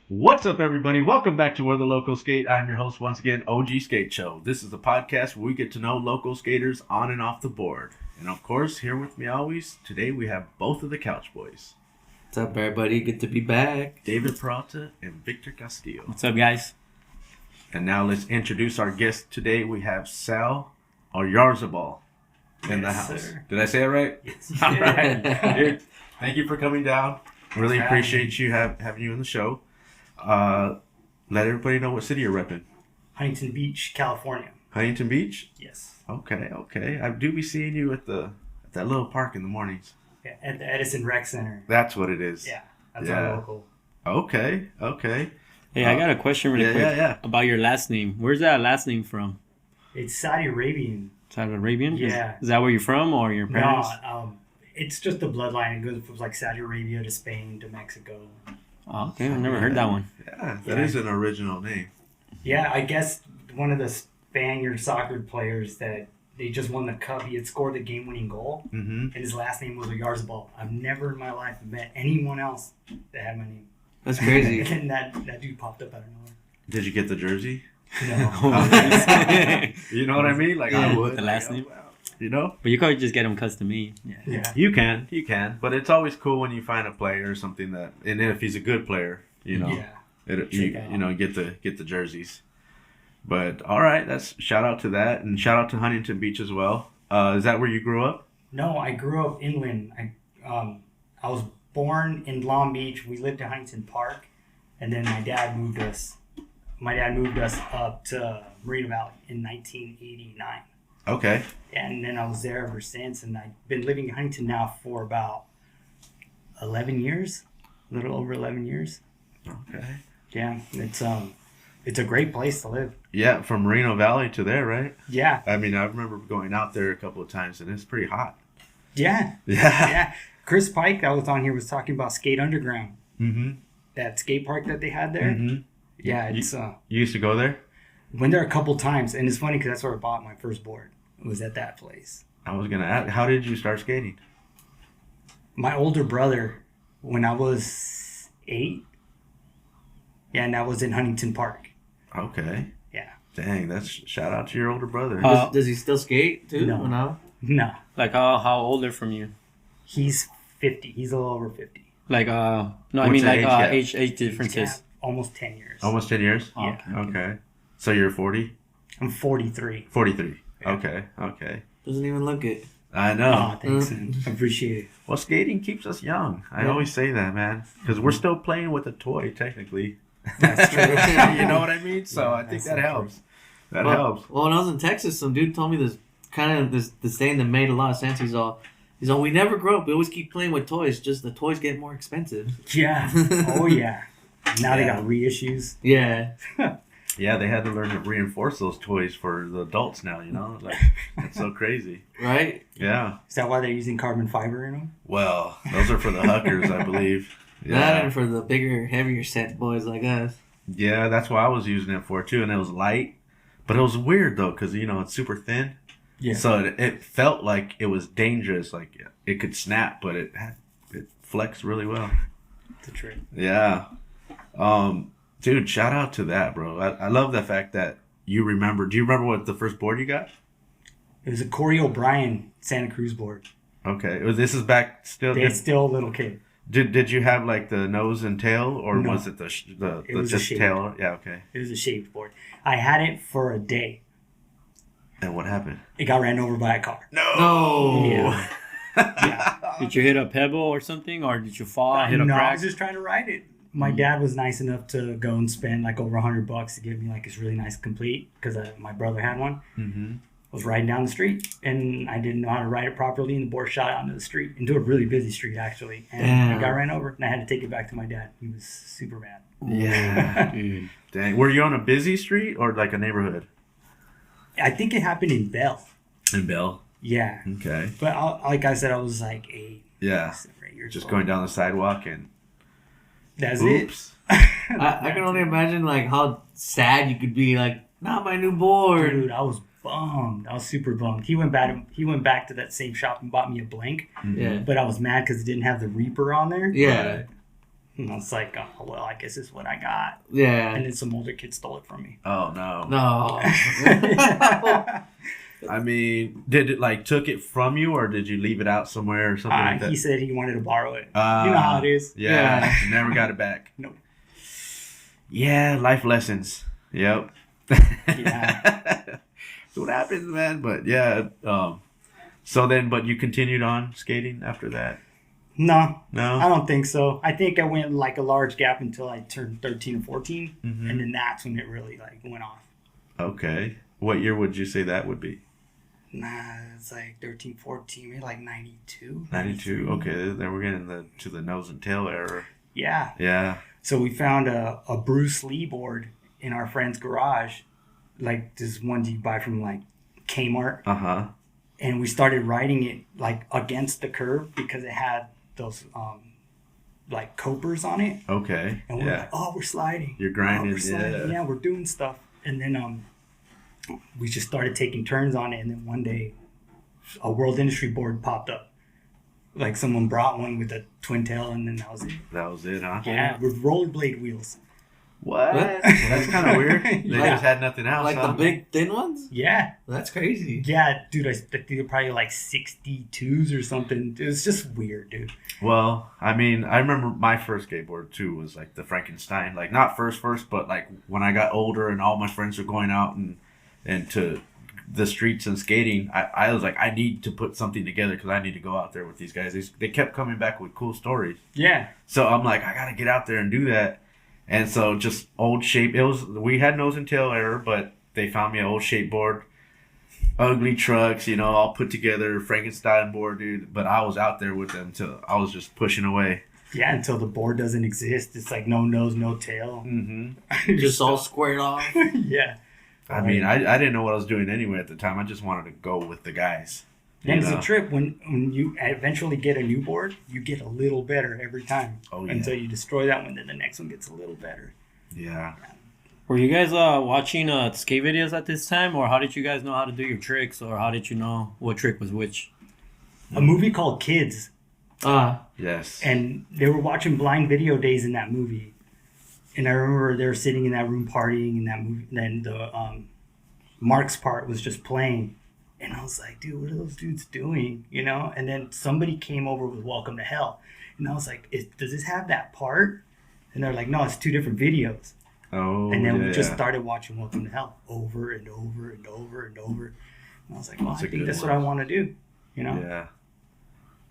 What's up, everybody? Welcome back to Where the Locals Skate. I'm your host once again, OG Skate Show. This is a podcast where we get to know local skaters on and off the board. And of course, here with me always, today we have both of the Couch Boys. What's up, everybody? Good to be back. David Peralta and Victor Castillo. What's up, guys? And now let's introduce our guest today. We have Sal Oyarzabal in the house. Sir. Did I say it right? Yes. All right. Dude, thank you for coming down. Really appreciate you having you in the show. Let everybody know what city you're repping. Huntington Beach, California. Huntington Beach? Yes. Okay. I do be seeing you at that little park in the mornings. Yeah, at the Edison Rec Center. That's what it is. Yeah, that's our local. Okay. Hey, I got a question really quick about your last name. Where's that last name from? It's Saudi Arabian. Saudi Arabian? Yeah. Is that where you're from or your parents? No, it's just the bloodline. It goes from like Saudi Arabia to Spain to Mexico. Oh, okay. I've never heard that one. Yeah, that is an original name. Yeah, I guess one of the Spaniard soccer players that they just won the cup, he had scored the game-winning goal, and his last name was Oyarzabal. I've never in my life met anyone else that had my name. That's crazy. And that dude popped up out of nowhere. Did you get the jersey? No. You know what I mean? Like I would. The last name? You know? But you could just get them custom made. Yeah. You can. But it's always cool when you find a player or something that, and if he's a good player, you know, get the jerseys. But all right, that's shout out to that, and shout out to Huntington Beach as well. Is that where you grew up? No, I grew up inland. I was born in Long Beach. We lived in Huntington Park, and then my dad moved us up to Marina Valley in 1989. Okay. And then I was there ever since, and I've been living in Huntington now for about 11 years, a little over 11 years. Okay. Yeah, it's a great place to live. Yeah, from Moreno Valley to there, right? Yeah. I mean, I remember going out there a couple of times, and it's pretty hot. Yeah. Yeah. Yeah. Chris Pike, that was on here, was talking about Skate Underground. Mm-hmm. That skate park that they had there. Mm-hmm. Yeah, it's You used to go there? went there a couple times, and it's funny because that's where I bought my first board. It was at that place. I was gonna ask, how did you start skating? My older brother, when I was 8, and that was in Huntington Park. Okay. Yeah. Dang, that's shout out to your older brother. Does he still skate too? No. No, Like how older from you? he's 50. He's a little over 50. Like no, I What's mean the like age gap? age differences. Yeah, almost 10 years. Almost 10 years? Yeah. Okay. So you're 40? I'm 43. 43. Yeah. Okay. Doesn't even look it. I know. Oh, thanks, man. I appreciate it. Well, skating keeps us young. I always say that, man. Because we're still playing with a toy, technically. That's true. You know what I mean? So Yeah, I think that's that so helps. That helps. Well, when I was in Texas, some dude told me this saying that made a lot of sense. He's all, we never grow up. We always keep playing with toys. Just the toys get more expensive. Yeah. Oh, yeah. Now they got reissues. Yeah. Yeah, they had to learn to reinforce those toys for the adults now, you know? Like, it's so crazy. Right? Yeah. Is that why they're using carbon fiber in them? Well, those are for the huckers, I believe. That Yeah. and for the bigger, heavier set boys like us. Yeah, that's what I was using it for, too. And it was light. But it was weird, though, because, you know, it's super thin. Yeah. So it felt like it was dangerous. Like, it could snap, but it flexed really well. It's a trick. Yeah. Dude, shout out to that, bro. I love the fact that you remember. Do you remember what the first board you got? It was a Corey O'Brien Santa Cruz board. Okay. This is back still. It's still a little kid. Did you have like the nose and tail, or No. was it the It was just a shape. tail? Yeah. Okay. It was a shaped board. I had it for a day. And what happened? It got ran over by a car. No. Yeah. Yeah. Did you hit a pebble or something, or did you fall? Hit a No, I crack? was just trying to ride it. My dad was nice enough to go and spend like over $100 to give me like this really nice complete because my brother had one. Mm-hmm. I was riding down the street and I didn't know how to ride it properly, and the board shot out into the street, into a really busy street actually, and I got ran over and I had to take it back to my dad. He was super mad. Yeah. Dude. Dang. Were you on a busy street or like a neighborhood? I think it happened in Bell. In Bell. Yeah, Okay. but like I said, I was like 8, Yeah. 7, 8 years Just old. going down the sidewalk and That's oops. I can only imagine like how sad you could be. Like, not my new board. Dude, I was bummed. I was super bummed. He went back to that same shop and bought me a blank, Yeah. but I was mad because it didn't have the Reaper on there. Yeah. And I was like, oh, well, I guess this is what I got. Yeah. And then some older kid stole it from me. Oh, no. No. I mean, did it like took it from you, or did you leave it out somewhere or something like that? He said he wanted to borrow it. You know how it is. Yeah. Never got it back. Nope. Yeah, life lessons. Yep. Yeah. That's what happens, man. But yeah. So then, but you continued on skating after that? No, No. I don't think so. I think I went like a large gap until I turned 13 or 14, Mm-hmm. and then that's when it really like went off. Okay. What year would you say that would be? Nah, it's like 13, 14, maybe like 92. 92. Okay, then we're getting to the nose and tail era. Yeah. Yeah. So we found a Bruce Lee board in our friend's garage, like this ones you buy from like Kmart. Uh-huh. And we started riding it like against the curve because it had those like copers on it. Okay. And we're like, oh, we're sliding. You're grinding, we're sliding. Yeah, we're doing stuff. And then we just started taking turns on it. And then one day, a World Industry board popped up. Like someone brought one with a twin tail, and then that was it. That was it, huh? Yeah, with rollerblade wheels. What? That's kind of weird. They Yeah. just had nothing else. Like huh? the big thin ones? Yeah. That's crazy. Yeah, dude, I think they're probably like 62s or something. It was just weird, dude. Well, I mean, I remember my first skateboard too was like the Frankenstein. Like not first, but like when I got older and all my friends were going out and to the streets and skating, I was like, I need to put something together because I need to go out there with these guys. They kept coming back with cool stories. Yeah. So I'm like, I gotta get out there and do that. And so just old shape. We had nose and tail error, but they found me an old shape board, ugly trucks, all put together, Frankenstein board, dude. But I was out there with them till I was just pushing away. Yeah, until the board doesn't exist. It's like no nose, no tail. Mm-hmm. Just all squared off. Yeah. I mean, I didn't know what I was doing anyway at the time. I just wanted to go with the guys. And it's a trip. When you eventually get a new board, you get a little better every time. Oh, yeah. Until you destroy that one, then the next one gets a little better. Yeah. Were you guys watching skate videos at this time, or how did you guys know how to do your tricks, or how did you know what trick was which? A movie called Kids. Yes. And they were watching blind video days in that movie. And I remember they were sitting in that room partying in that movie. And then the Mark's part was just playing. And I was like, dude, what are those dudes doing? And then somebody came over with Welcome to Hell. And I was like, does this have that part? And they're like, no, it's two different videos. Oh, and then we just started watching Welcome to Hell over and over and over and over. And I was like, well, I think that's what I want to do. Yeah.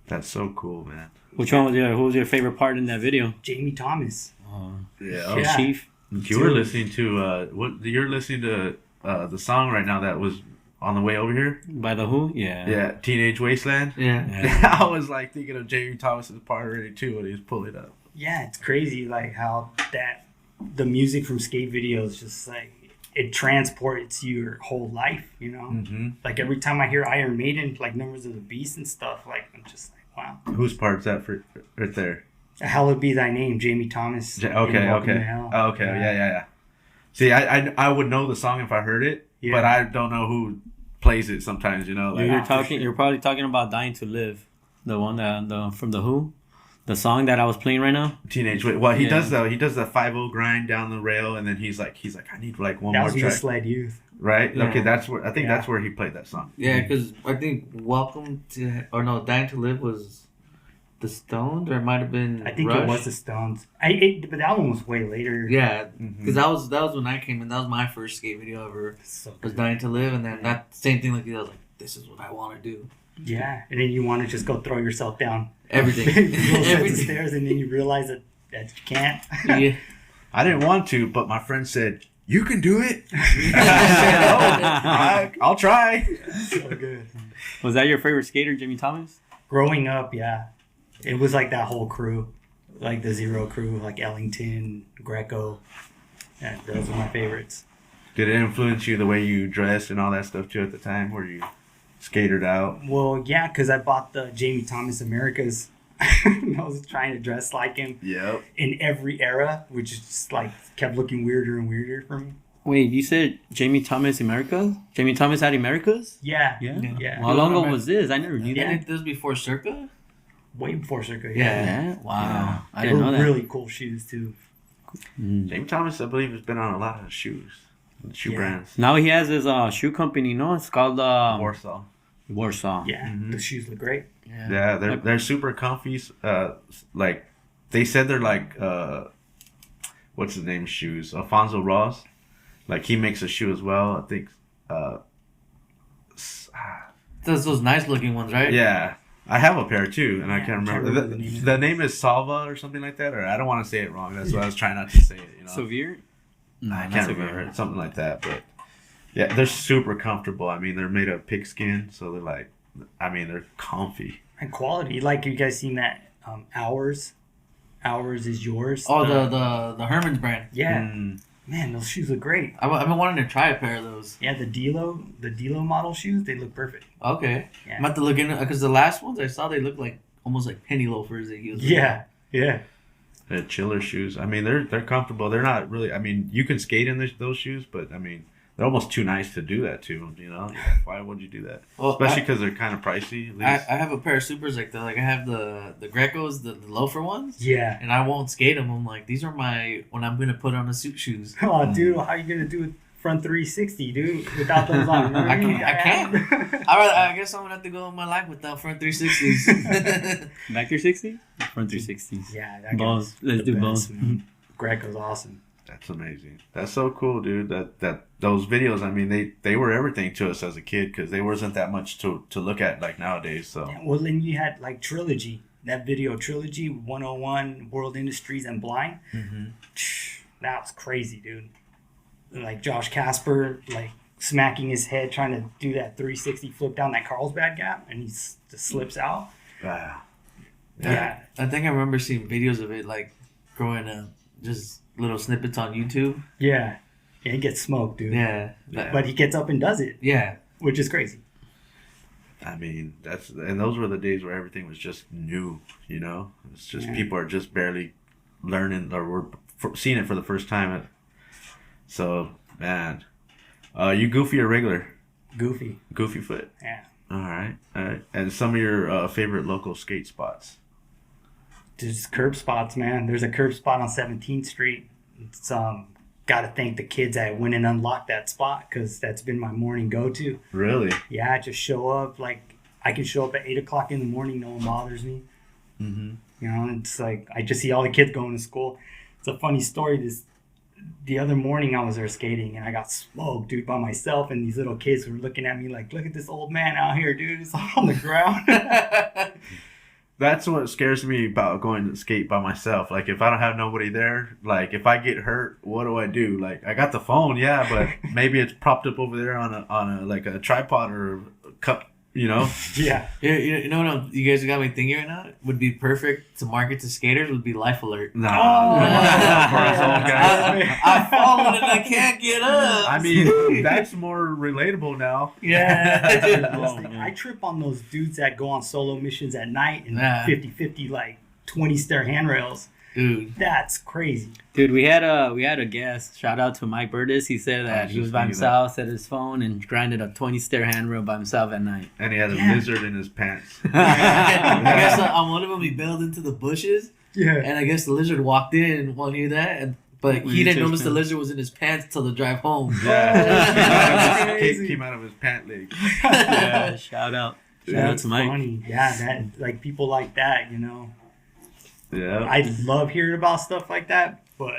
That's so cool, man. Which one was who was your favorite part in that video? Jamie Thomas. Yeah. Chief. You were listening to you're listening to the song right now that was on the way over here By the Who? Yeah. Yeah, Teenage Wasteland. Yeah. I was like thinking of Jamie Thomas's part already too when he was pulling up. Yeah, it's crazy like how the music from skate videos just like it transports your whole life, Mm-hmm. Like every time I hear Iron Maiden, like Numbers of the Beast and stuff, like I'm just like, wow. Whose part's that for right there? Hallowed Be Thy Name, Jamie Thomas. Okay. Yeah. See, I would know the song if I heard it, but I don't know who plays it sometimes, Like, You're probably talking about Dying to Live, the one from the Who, the song that I was playing right now. Teenage. Well, he does though. He does the 5-0 grind down the rail, and then he's like, I need like one more track. That was Misled Youth, right? Yeah. Okay, that's where he played that song. Yeah, because I think Dying to Live was the Stones, or it might have been I think Rush. it was the Stones. But that one was way later. Yeah, because that was when I came in. That was my first skate video ever. Was Dying to Live, and then that same thing like you. I was like, this is what I want to do. Yeah, and then you want to just go throw yourself down Everything, everything. The stairs, and then you realize that you can't. Yeah. I didn't want to, but my friend said, "You can do it." I said, I'll try. So good. Was that your favorite skater, Jimmy Thomas? Growing up, yeah, it was like that whole crew, like the Zero crew, like Ellington, Greco. Yeah, those were my favorites. Did it influence you the way you dressed and all that stuff too at the time? Were you skatered out? Well, yeah, because I bought the Jamie Thomas Americas. I was trying to dress like him. Yep. In every era, which just like kept looking weirder and weirder for me. Wait, you said Jamie Thomas America? Jamie Thomas had Americas? Yeah. How long ago was this? I never knew Yeah. that. This was before Circa? way before Circa. Yeah. Wow. Yeah. I didn't know that. Really cool shoes too. James Thomas, I believe, has been on a lot of shoe brands. Now he has his shoe company, no? It's called Warsaw. Yeah, the shoes look great. Yeah, they're super comfy. Like they said, they're like what's his name? Shoes. Alfonso Ross. Like he makes a shoe as well. I think. Those nice looking ones, right? Yeah, I have a pair too, and I Yeah, can't I can't remember. remember The name is Salva or something like that, or I don't want to say it wrong. That's why I was trying not to say it. You know, Severe? No, I not can't Severe. remember. It's something like that, but yeah, they're super comfortable. I mean, they're made of pigskin, so they're like, I mean, they're comfy. And quality. Like, you guys seen that Ours is yours? Oh, the Herman's brand. Yeah. Man, those shoes look great. I've been wanting to try a pair of those. Yeah, the Dilo model shoes, they look perfect. Okay. Yeah. I'm about to look in because the last ones I saw, they look like almost like penny loafers that he was. Yeah. They're chiller shoes. I mean, they're comfortable. They're not really. I mean, you can skate in those shoes, but I mean, they're almost too nice to do that to. You know, why would you do that? Well, Especially because they're kind of pricey. At least. I have a pair of supers like that. Like I have the Grecos, the loafer ones. Yeah. And I won't skate them. I'm like, these are my when I'm gonna put on the suit shoes. Oh, dude, how you gonna do a front 360, dude, without those on? I can't. I guess I'm gonna have to go in my life without front 360s. Back 360? Front 360s. Yeah, that Both. Let's do both. Greco's awesome. That's amazing. That's so cool, dude. That those videos. I mean, they were everything to us as a kid because there wasn't that much to look at like nowadays. So Yeah, well, then you had like Trilogy, that video Trilogy 101 World Industries and Blind. That was crazy, dude. Like Josh Casper, like smacking his head trying to do that 360 flip down that Carlsbad gap, and he just slips out. wow. Yeah. I think I remember seeing videos of it like growing up, just little snippets on YouTube. Yeah, he gets smoked, dude. Yeah. But he gets up and does it, Yeah. which is crazy. I mean, and those were the days where everything was just new. You know, it's just people are just barely learning or were seeing it for the first time. So man, you goofy or regular? Goofy. Goofy foot. Yeah. All right. And some of your favorite local skate spots. Just curb spots, man. There's a curb spot on 17th Street. It's got to thank the kids that went and unlocked that spot because that's been my morning go-to. Really? Yeah, I just show up. Like, I can show up at 8 o'clock in the morning. No one bothers me. Mm-hmm. You know, it's like I just see all the kids going to school. It's a funny story. The other morning I was there skating and I got smoked, dude, by myself. And these little kids were looking at me like, look at this old man out here, dude. It's all on the ground. That's what scares me about going to skate by myself. Like, if I don't have nobody there, like, if I get hurt, what do I do? Like, I got the phone, yeah, but maybe it's propped up over there on a like a tripod or a cup, you know? Yeah. You know what you guys got me thinking right now? Would be perfect to market to skaters would be Life Alert. Nah. Oh. For us old guys. I've fallen and I can't get up. I mean, that's more relatable now. Yeah. Oh, man. I trip on those dudes that go on solo missions at night and Yeah. 50-50 like 20 stair handrails. Dude. That's crazy. Dude, we had a guest. Shout out to Mike Burtis. He said that he was by himself, set his phone, and grinded a 20-stair handrail by himself at night. And he had a Yeah. lizard in his pants. I guess on one of them he bailed into the bushes, Yeah. and I guess the lizard walked in while he knew that, but When he you didn't chased notice the him. lizard was in his pants till the drive home. Yeah. Crazy. Came out of his pant leg. Yeah, shout out to That's Mike. funny. Yeah, that like people like that, you know. Yeah. I love hearing about stuff like that, but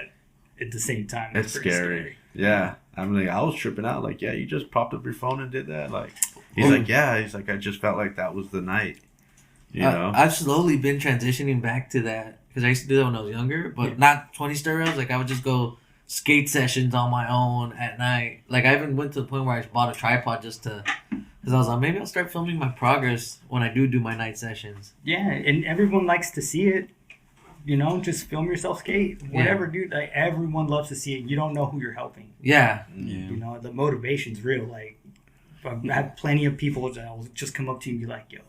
at the same time, It's pretty scary. Yeah. I'm like, I was tripping out. Like, yeah, you just propped up your phone and did that. Like, he's like, yeah. He's like, I just felt like that was the night. You know? I've slowly been transitioning back to that because I used to do that when I was younger, but not 20 stair rails. Like I would just go skate sessions on my own at night. Like I even went to the point where I bought a tripod just to, because I was like, maybe I'll start filming my progress when I do my night sessions. Yeah, and everyone likes to see it. You know, just film yourself skate. Whatever, dude. Like everyone loves to see it. You don't know who you're helping. Yeah. You know, the motivation's real. Like, I have plenty of people that will just come up to you and be like, yo,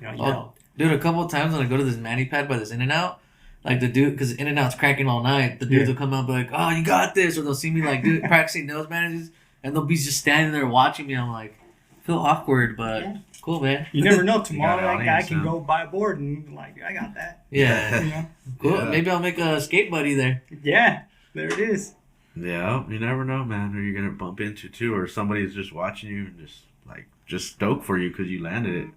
you know, you helped. Dude, a couple of times when I go to this mani pad by this In-N-Out, like the dude, because In-N-Out's cracking all night, the dudes will come out and be like, oh, you got this. Or they'll see me like practicing nose manages, and they'll be just standing there watching me. I'm like, Feel awkward, but cool, man. You never know. Tomorrow, got it that guy on can you, go buy a board and like, I got that. Yeah. You know? Cool. Yeah. Maybe I'll make a skate buddy there. Yeah, there it is. Yeah, you never know, man, who you're gonna bump into too, or somebody's just watching you and just stoked for you because you landed it.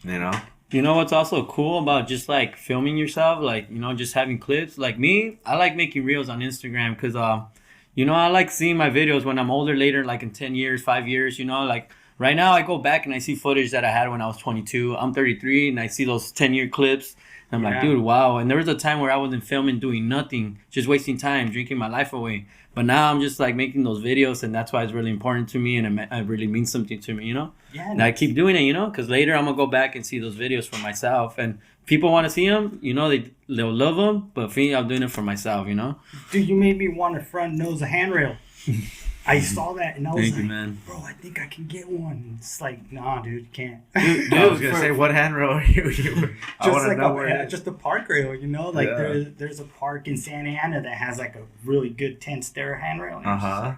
You know. You know what's also cool about just like filming yourself, like, you know, just having clips. Like me, I like making reels on Instagram because, you know, I like seeing my videos when I'm older later, like in 10 years, 5 years, you know, like right now I go back and I see footage that I had when I was 22. I'm 33 and I see those 10-year clips. And I'm like, dude, wow. And there was a time where I wasn't filming, doing nothing, just wasting time, drinking my life away. But now I'm just like making those videos, and that's why it's really important to me, and it really means something to me, you know? Yeah. And I keep doing it, you know, because later I'm going to go back and see those videos for myself. And people want to see them, you know, they'll love them. But for me, I'm doing it for myself, you know? Dude, you made me want a front nose, a handrail. I saw that and I was Thank like, you, man. bro, I think I can get one. It's like, nah, dude, you can't. Dude, I was gonna say, what handrail are you? I Just want to like know where it is. just a park rail, you know? Like Yeah. there's a park in Santa Ana that has like a really good 10-stair handrail. And it's just like,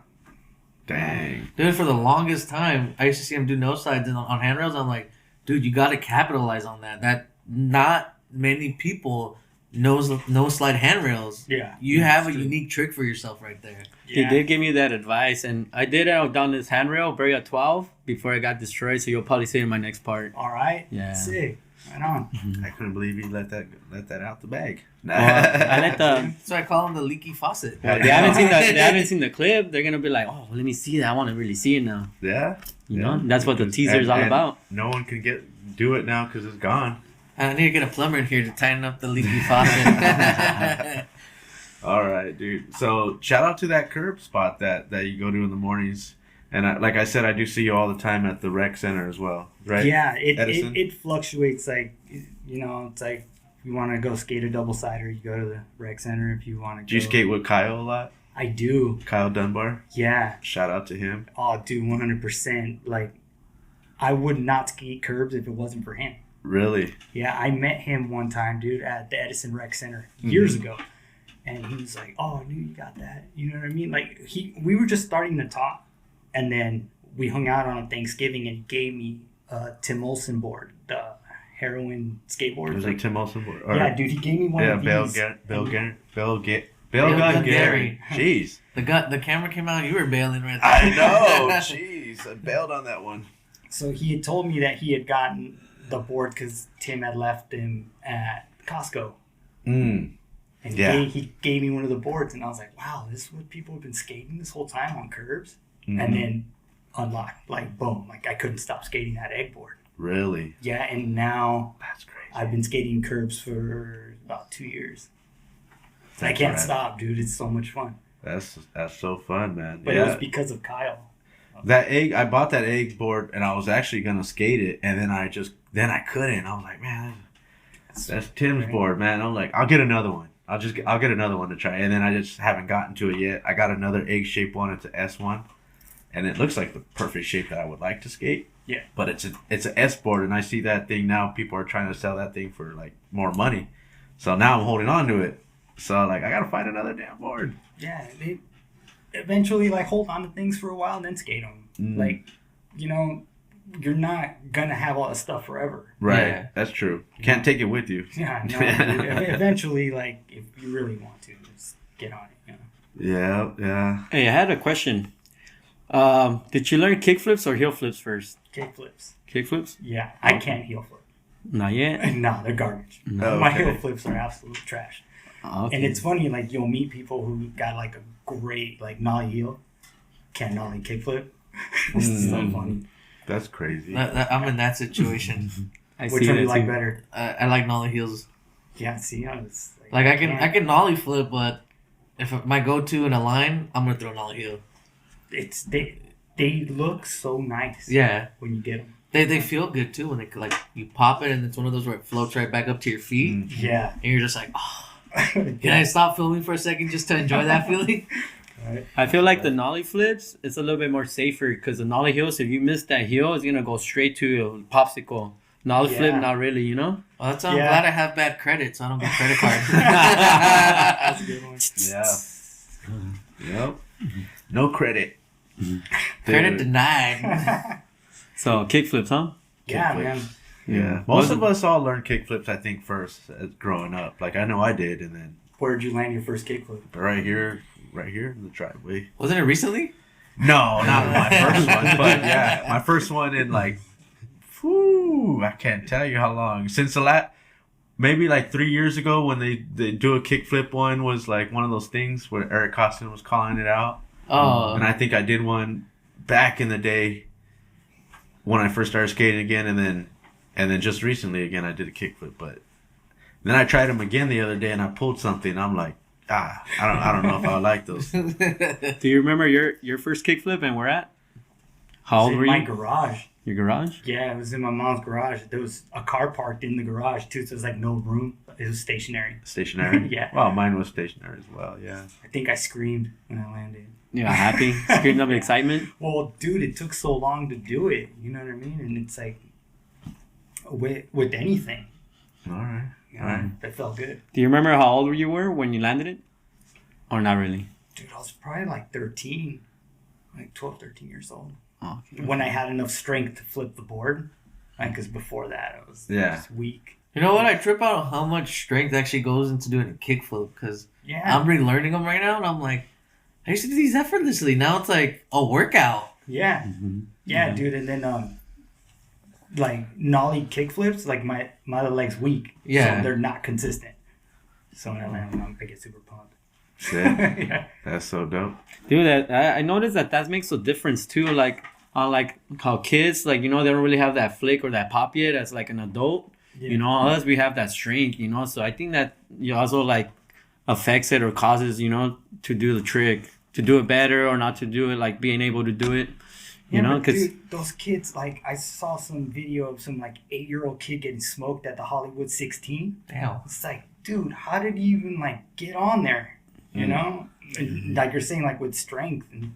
Dang. Dude, for the longest time, I used to see him do no sides on handrails. I'm like, dude, you got to capitalize on that. That not many people no slide handrails. Yeah. You have a true. unique trick for yourself right there. He did give me that advice, and I did it down this handrail, Brea 12, before it got destroyed, so you'll probably see it in my next part. All right. Yeah. Sick. Right on. I couldn't believe you let that out the bag. Well, I let the... So I call him the leaky faucet. Well, they haven't seen the clip. They're gonna be like, "Oh, let me see that. I want to really see it now." Yeah. You know, that's what the teaser is all and about. No one can do it now because it's gone. I need to get a plumber in here to tighten up the leaky faucet. All right, dude. So shout out to that curb spot that you go to in the mornings. And like I said, I do see you all the time at the rec center as well, right? Yeah, Edison? it fluctuates. Like, you know, it's like if you want to go skate a double-sider, you go to the rec center. If you want to go... Do you skate with Kyle a lot? I do. Kyle Dunbar? Yeah. Shout out to him. Oh, dude, 100%. Like, I would not skate curbs if it wasn't for him. Really? Yeah, I met him one time, dude, at the Edison Rec Center years ago. And he was like, oh, I knew you got that. You know what I mean? Like, we were just starting to talk. And then we hung out on Thanksgiving, and he gave me a Tim Olsen board, the heroin skateboard. It was like Tim Olsen board. Yeah, dude, he gave me one of these. Bill Gary. Jeez. The camera came out, you were bailing right there. I know. Jeez. I bailed on that one. So he had told me that he had gotten the board because Tim had left him at Costco. Mm. And Yeah. he gave me one of the boards, and I was like, wow, this is what people have been skating this whole time on curbs? Mm-hmm. And then unlocked, like, boom, like I couldn't stop skating that egg board. Really? Yeah, and now That's crazy. I've been skating curbs for about 2 years. And I can't stop, dude. It's so much fun. That's so fun, man. But it was because of Kyle. I bought that egg board and I was actually gonna skate it, and then I couldn't. I was like, man, that's Tim's board, man. I'm like, I'll get another one. I'll get another one to try, and then I just haven't gotten to it yet. I got another egg shaped one. It's an S1, and it looks like the perfect shape that I would like to skate. Yeah. But it's an S board, and I see that thing now. People are trying to sell that thing for like more money, so now I'm holding on to it. So like, I gotta find another damn board. Yeah, they eventually like hold on to things for a while and then skate them. Like, you know, you're not gonna have all that stuff forever. Right. Yeah. That's true. Can't take it with you. Yeah, no. Eventually, like, if you really want to, just get on it. You know? Yeah. Hey, I had a question. Did you learn kickflips or heel flips first? Kick flips. Kickflips? Yeah, I can't heel flip. Not yet. No, they're garbage. Oh, My okay. heel flips are absolute trash. Okay. And it's funny, like, you'll meet people who got like a great like nollie heel, can't nollie kickflip. It's so funny. That's crazy. I'm in that situation. I Which see one do that you like too. better? I like nollie heels. Yeah, see, I was Like I can nollie flip, but if my go-to in a line, I'm gonna throw a nollie heel. It's they look so nice. Yeah, when you get them. they feel good too when they like you pop it and it's one of those where it floats right back up to your feet, Yeah. and you're just like, oh, can I stop filming for a second just to enjoy that feeling? Right. I feel like the nollie flips, it's a little bit more safer because the nollie heels, if you miss that heel, it's going to go straight to a popsicle. Nollie flip, not really, you know? Well, I'm glad I have bad credit, so I don't get credit cards. That's a good one. Yeah. Yep. No credit. Credit Dude. denied. So kickflips, huh? Yeah, Kickflips. man. Yeah. Most of us all learned kickflips, I think, first growing up. Like, I know I did, and then Where did you land your first kickflip? right here in the driveway. Wasn't it recently? No, not my first one, but yeah, my first one in like, I can't tell you how long. Since maybe like 3 years ago when they do a kickflip one was like one of those things where Eric Costin was calling it out. Oh. And I think I did one back in the day when I first started skating again, and then just recently again I did a kickflip. But then I tried them again the other day and I pulled something. I'm like, I don't know if I like those. Do you remember your first kickflip and where at? How old were In my you? garage. Your garage? Yeah, it was in my mom's garage. There was a car parked in the garage too, so there's like no room. It was stationary. Stationary? Yeah. Well, mine was stationary as well, yeah. I think I screamed when I landed. Yeah, happy, screamed up excitement. Well, dude, it took so long to do it. You know what I mean? And it's like with anything. All right. You know, All right. that felt good. Do you remember how old you were when you landed it? Or not really? Dude, I was probably like 13, like 12, 13 years old. Oh, okay. When I had enough strength to flip the board. Because before that, I was just weak. You know what? I trip out on how much strength actually goes into doing a kickflip because Yeah. I'm relearning them right now, and I'm like, I used to do these effortlessly. Now it's like a workout. Yeah. Mm-hmm. Yeah, Yeah. dude. And then, like, nollie kickflips, like, my other leg's weak. Yeah. So they're not consistent. So when I land them, I get super pumped. Shit. Yeah. That's so dope. Dude, I noticed that makes a difference too. Like how kids, like, you know, they don't really have that flick or that pop yet as like an adult. Yeah. You know, us, we have that strength, you know. So I think that you also like affects it or causes, you know, to do the trick, to do it better or not to do it, like being able to do it. You know, but because dude, those kids, like, I saw some video of some, like, 8-year-old kid getting smoked at the Hollywood 16. Damn. It's like, dude, how did you even, like, get on there? You know? And, like you're saying, like, with strength. And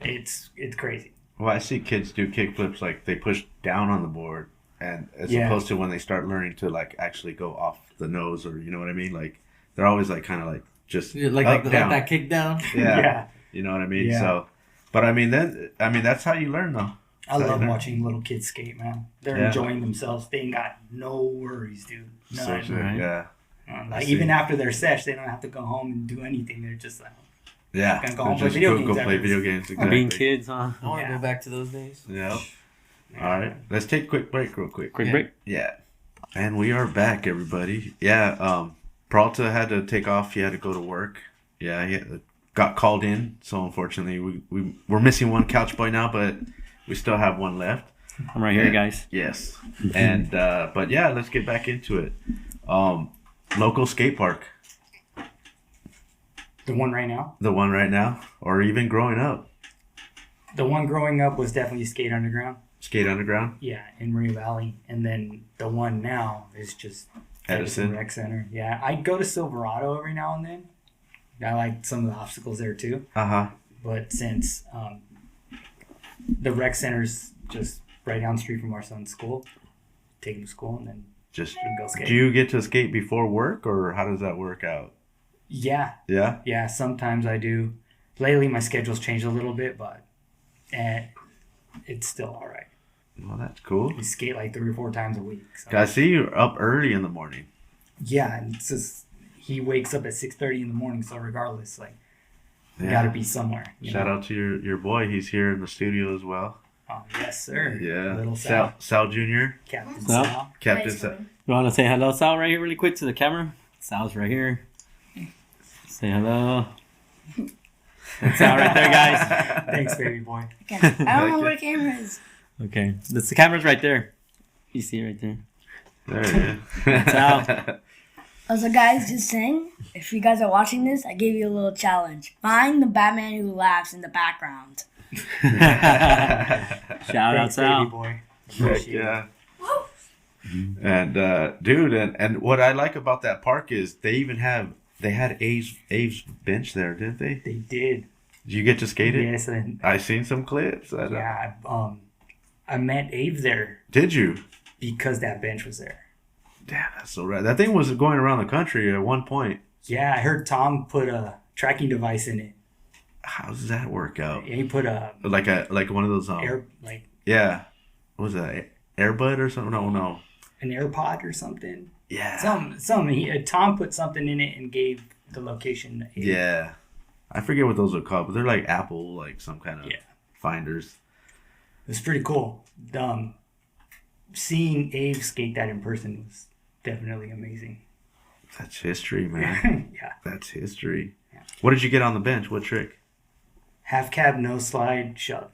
it's crazy. Well, I see kids do kickflips like they push down on the board, and as Yeah. opposed to when they start learning to like actually go off the nose, or you know what I mean? Like they're always like kind of like just Like up, like down. that kick down. Yeah. You know what I mean? Yeah. So, but I mean that's how you learn though. I So, love you know. watching little kids skate, man. They're Yeah. enjoying themselves. They ain't got no worries, dude. None. Seriously, Right. yeah. Like, see. even after their sesh, they don't have to go home and do anything. They're just like, Yeah. Gonna go home, Just play video go games play after video this. games. Exactly. being kids, huh? I want to Yeah. go back to those days. Yeah. All right. Let's take a quick break real quick. Quick Yeah. break. Yeah. And we are back, everybody. Yeah, Peralta had to take off. He had to go to work. Yeah, he got called in. So unfortunately, we're missing one couch boy now, but we still have one left. I'm right here, Yeah. guys. Yes. And but yeah, let's get back into it. Local skate park, the one right now. the one right now, or even growing up, The one growing up was definitely Skate Underground. Skate Underground, Yeah, in Maria Valley. And then the one now is just Edison. Rec Center. Yeah, I go to Silverado every now and then. I like some of the obstacles there too. But since the rec center's just right down the street from our son's school, take him to school and then Just we can go skate. do you get to skate before work, or how does that work out? Yeah, Yeah. sometimes I do. Lately, my schedule's changed a little bit, but it's still all right. Well, that's cool. We skate like 3 or 4 times a week. So. I see you're up early in the morning. Yeah, and it's just he wakes up at 6:30 in the morning, so regardless, like we Yeah. gotta be somewhere. Shout out to your boy. He's here in the studio as well. Oh, yes, sir. Yeah. Little Sal, Sal Jr. Captain Sal? Sal. Captain Nice Sal. one. You want to say hello, Sal, right here really quick to the camera? Sal's right here. Say hello. That's Sal right there, guys. Thanks, baby boy. Okay. I don't know where the camera is. Okay. The camera's right there. You see it right there. There it is. That's Sal. So guys, just saying, if you guys are watching this, I gave you a little challenge. Find the Batman who laughs in the background. Shout out, Thanks, baby Sal. boy. Heck Appreciate it. yeah. And dude, and what I like about that park is they had Abe's bench there, didn't they? They did. Did you get to skate it? Yes, and I seen some clips. yeah, I met Abe there Did you? because that bench was there. Damn, that's so rad. That thing was going around the country at one point. Yeah, I heard Tom put a tracking device in it. How does that work out? He put a Like one of those air like yeah. what was that? Airbud or something? No. An AirPod or something. Yeah. Tom put something in it and gave the location. Yeah. I forget what those are called, but they're like Apple, like some kind of finders. It was pretty cool. Seeing Abe skate that in person was definitely amazing. That's history, man. Yeah. That's history. Yeah. What did you get on the bench? What trick? Half cab, no slide, shove.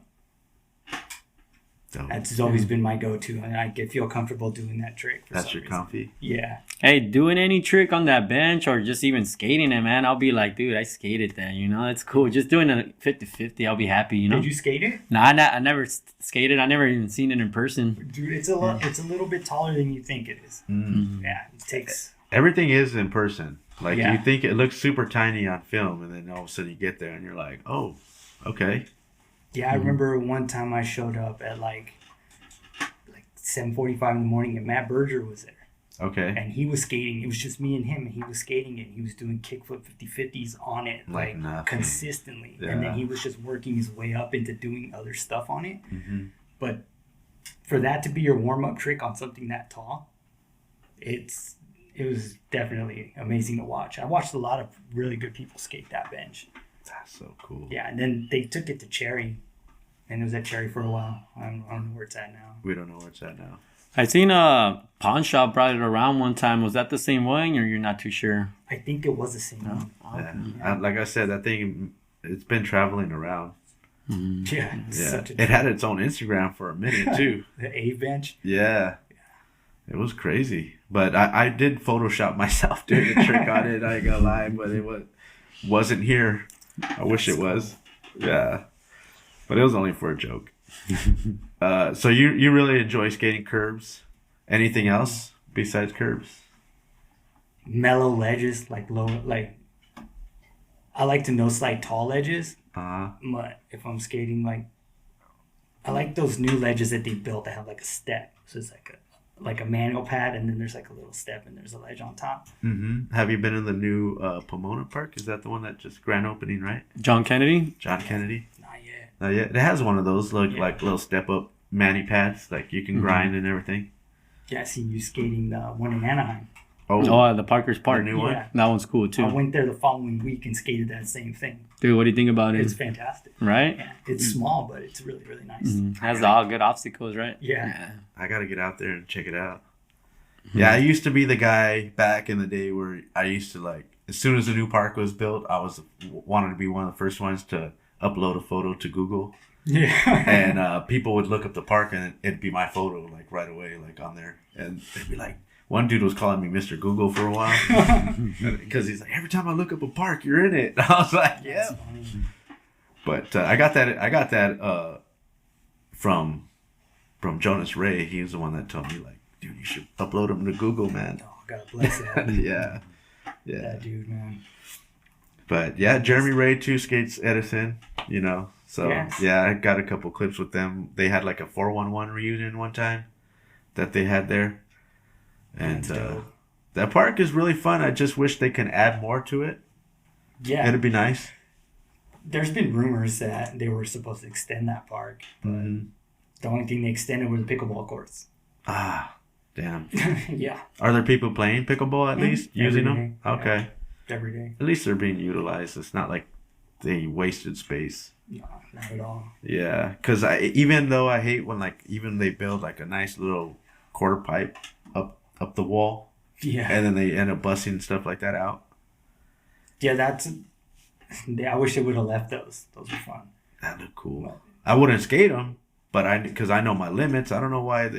That's always been my go-to, and I feel comfortable doing that trick. That's your comfy? Yeah. Hey, doing any trick on that bench or just even skating it, man, I'll be like, dude, I skated that, you know? It's cool. Just doing a 50-50, I'll be happy, you know? Did you skate it? No, I never skated. I never even seen it in person. Dude, it's a little bit taller than you think it is. Mm. Yeah, it takes... Everything is in person. Like, you think it looks super tiny on film, and then all of a sudden you get there, and you're like, oh, okay. Yeah, I remember one time I showed up at like 7:45 in the morning, and Matt Berger was there. Okay. And he was skating. It was just me and him, and he was skating it. He was doing kickflip 50-50s on it, like consistently. Yeah. And then he was just working his way up into doing other stuff on it. Mm-hmm. But for that to be your warm-up trick on something that tall, it was definitely amazing to watch. I watched a lot of really good people skate that bench. That's so cool. Yeah, and then they took it to Cherry, and it was at Cherry for a while. I don't know where it's at now. We don't know where it's at now. I seen a pawn shop brought it around one time. Was that the same one, or you're not too sure? I think it was the same one. Yeah. Like I said, that thing, it's been traveling around. Mm-hmm. Yeah. It had its own Instagram for a minute, too. The A bench? Yeah. It was crazy. But I did Photoshop myself doing a trick on it. I ain't gonna lie, but it wasn't here. I wish it was. Yeah. But it was only for a joke. So you really enjoy skating curbs? Anything else besides curbs? Mellow ledges, like I like to no slide tall ledges. But if I'm skating, I like those new ledges that they built that have like a step. So it's like a manual pad, and then there's like a little step, and there's a ledge on top. Mm-hmm. Have you been in the new Pomona Park? Is that the one that just grand opening, right? John Kennedy? John Kennedy? Not yet. It has one of those like little step up mani pads, like you can grind and everything. Yeah, I seen you skating the one in Anaheim. Oh, the Parker's Park. The new one? That one's cool too. I went there the following week and skated that same thing. Dude, what do you think about it? It's fantastic. Right? Yeah, it's small, but it's really, really nice. Mm-hmm. Has all good obstacles, right? Yeah. I got to get out there and check it out. Yeah, I used to be the guy back in the day where I used to as soon as the new park was built, I wanted to be one of the first ones to upload a photo to Google. Yeah. And people would look up the park and it'd be my photo right away, on there. And they'd be like, one dude was calling me Mr. Google for a while because he's like, every time I look up a park, you're in it. I was like, yeah. But I got that from Jonas Ray. He was the one that told me dude, you should upload them to Google, man. Oh, God bless that. Yeah. That dude, man. But yeah, Jeremy Ray too skates Edison, So yeah, I got a couple clips with them. They had a 411 reunion one time that they had there. And that park is really fun. I just wish they can add more to it. Yeah. It'd be nice. There's been rumors that they were supposed to extend that park, but the only thing they extended were the pickleball courts. Ah, damn. Yeah. Are there people playing pickleball at least? Using them? Okay. Yeah. Every day. At least they're being utilized. It's not like they wasted space. No, not at all. Yeah, because even though I hate when even they build a nice little quarter pipe up the wall. Yeah. And then they end up busting stuff like that out. Yeah, I wish they would have left those. Those were fun. That looked cool. Well, I wouldn't skate them, but because I know my limits. I don't know why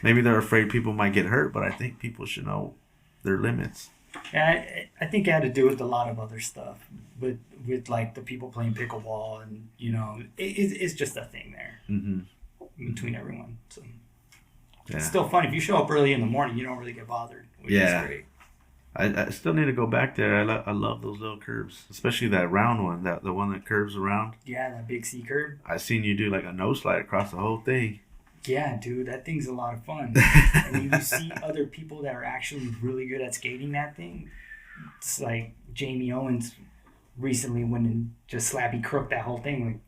maybe they're afraid people might get hurt, but I think people should know their limits. Yeah, I think it had to do with a lot of other stuff, with the people playing pickleball, and it's just a thing there between everyone. So it's still fun if you show up early in the morning. You don't really get bothered, which is great. I still need to go back there. I love those little curves, especially that round one, the one that curves around. Yeah, that big C curve. I seen you do a nose slide across the whole thing. Yeah, dude, that thing's a lot of fun. And when you see other people that are actually really good at skating that thing, it's like Jamie Owens recently went and just slappy crooked that whole thing.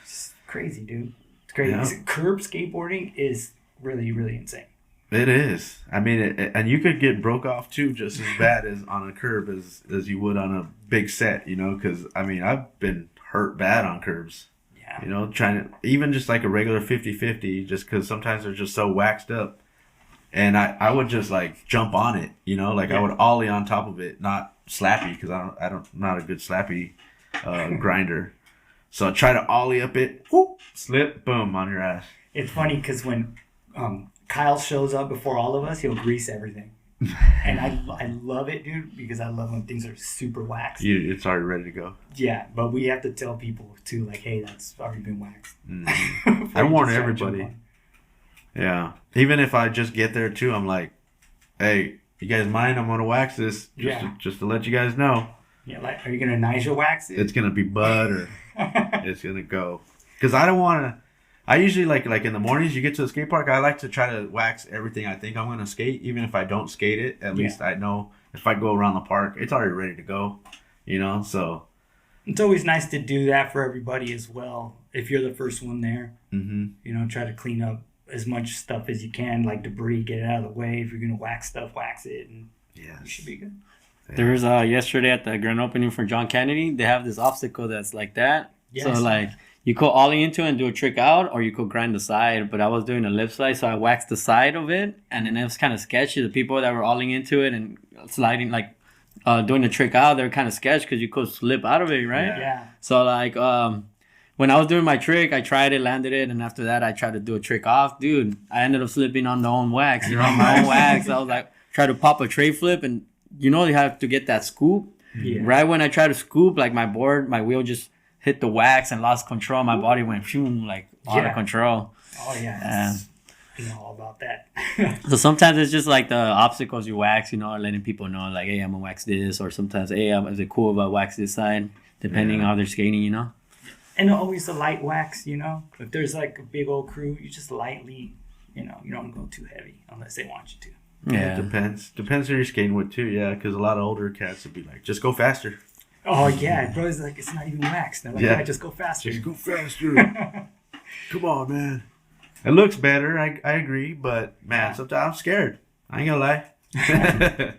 It's crazy, dude. It's crazy. Yeah. Curb skateboarding is really, really insane. It is. I mean, and you could get broke off too, just as bad as on a curb as you would on a big set. You know, because I mean, I've been hurt bad on curbs. Yeah. You know, trying to even just like a regular 50-50, just because sometimes they're just so waxed up, and I would just like jump on it. You know, like I would ollie on top of it, not slappy, because I'm not a good slappy grinder. So I try to ollie up it, whoop, slip, boom, on your ass. It's funny because when Kyle shows up before all of us, he'll grease everything. And I love it, dude, because I love when things are super waxed. It's already ready to go. Yeah, but we have to tell people too, like, hey, that's already been waxed. I warn everybody. Yeah. Even if I just get there too, I'm like, hey, you guys mind? I'm going to wax this just to let you guys know. Yeah, like, are you going to Nigel wax it? It's going to be butter. It's going to go. Because I don't want to. I usually like in the mornings you get to the skate park, I like to try to wax everything I think I'm going to skate. Even if I don't skate it, at least I know if I go around the park, it's already ready to go, you know, so. It's always nice to do that for everybody as well. If you're the first one there, you know, try to clean up as much stuff as you can, like debris, get it out of the way. If you're going to wax stuff, wax it, and you should be good. Yeah. There was yesterday at the grand opening for John Kennedy, they have this obstacle that's like that. Yes. So like, you could ollie into it and do a trick out, or you could grind the side. But I was doing a lip slide, so I waxed the side of it, and then it was kind of sketchy. The people that were ollieing into it and sliding, like doing the trick out, they were kind of sketchy because you could slip out of it, right? Yeah. So like when I was doing my trick, I tried it, landed it, and after that, I tried to do a trick off. Dude, I ended up slipping on my own wax. On my own wax. I was like, try to pop a tray flip, and you know you have to get that scoop. Yeah. Right when I tried to scoop, like my wheel just hit the wax and lost control. My body went like out of control. Oh yeah, you know all about that. So sometimes it's just like the obstacles you wax, you know, letting people know like, hey, I'm gonna wax this, or sometimes, hey, is it cool if I wax this side, depending on how they're skating, you know. And always a light wax, you know. If there's like a big old crew, you just lightly, you know, you don't go too heavy unless they want you to. Yeah, it depends who you're skating with too. Yeah, because a lot of older cats would be like, just go faster. Oh yeah, bro's like, it's not even waxed. They're like, yeah, just go faster. Just go faster. Come on, man. It looks better. I agree, but man, sometimes I'm scared. I ain't gonna lie.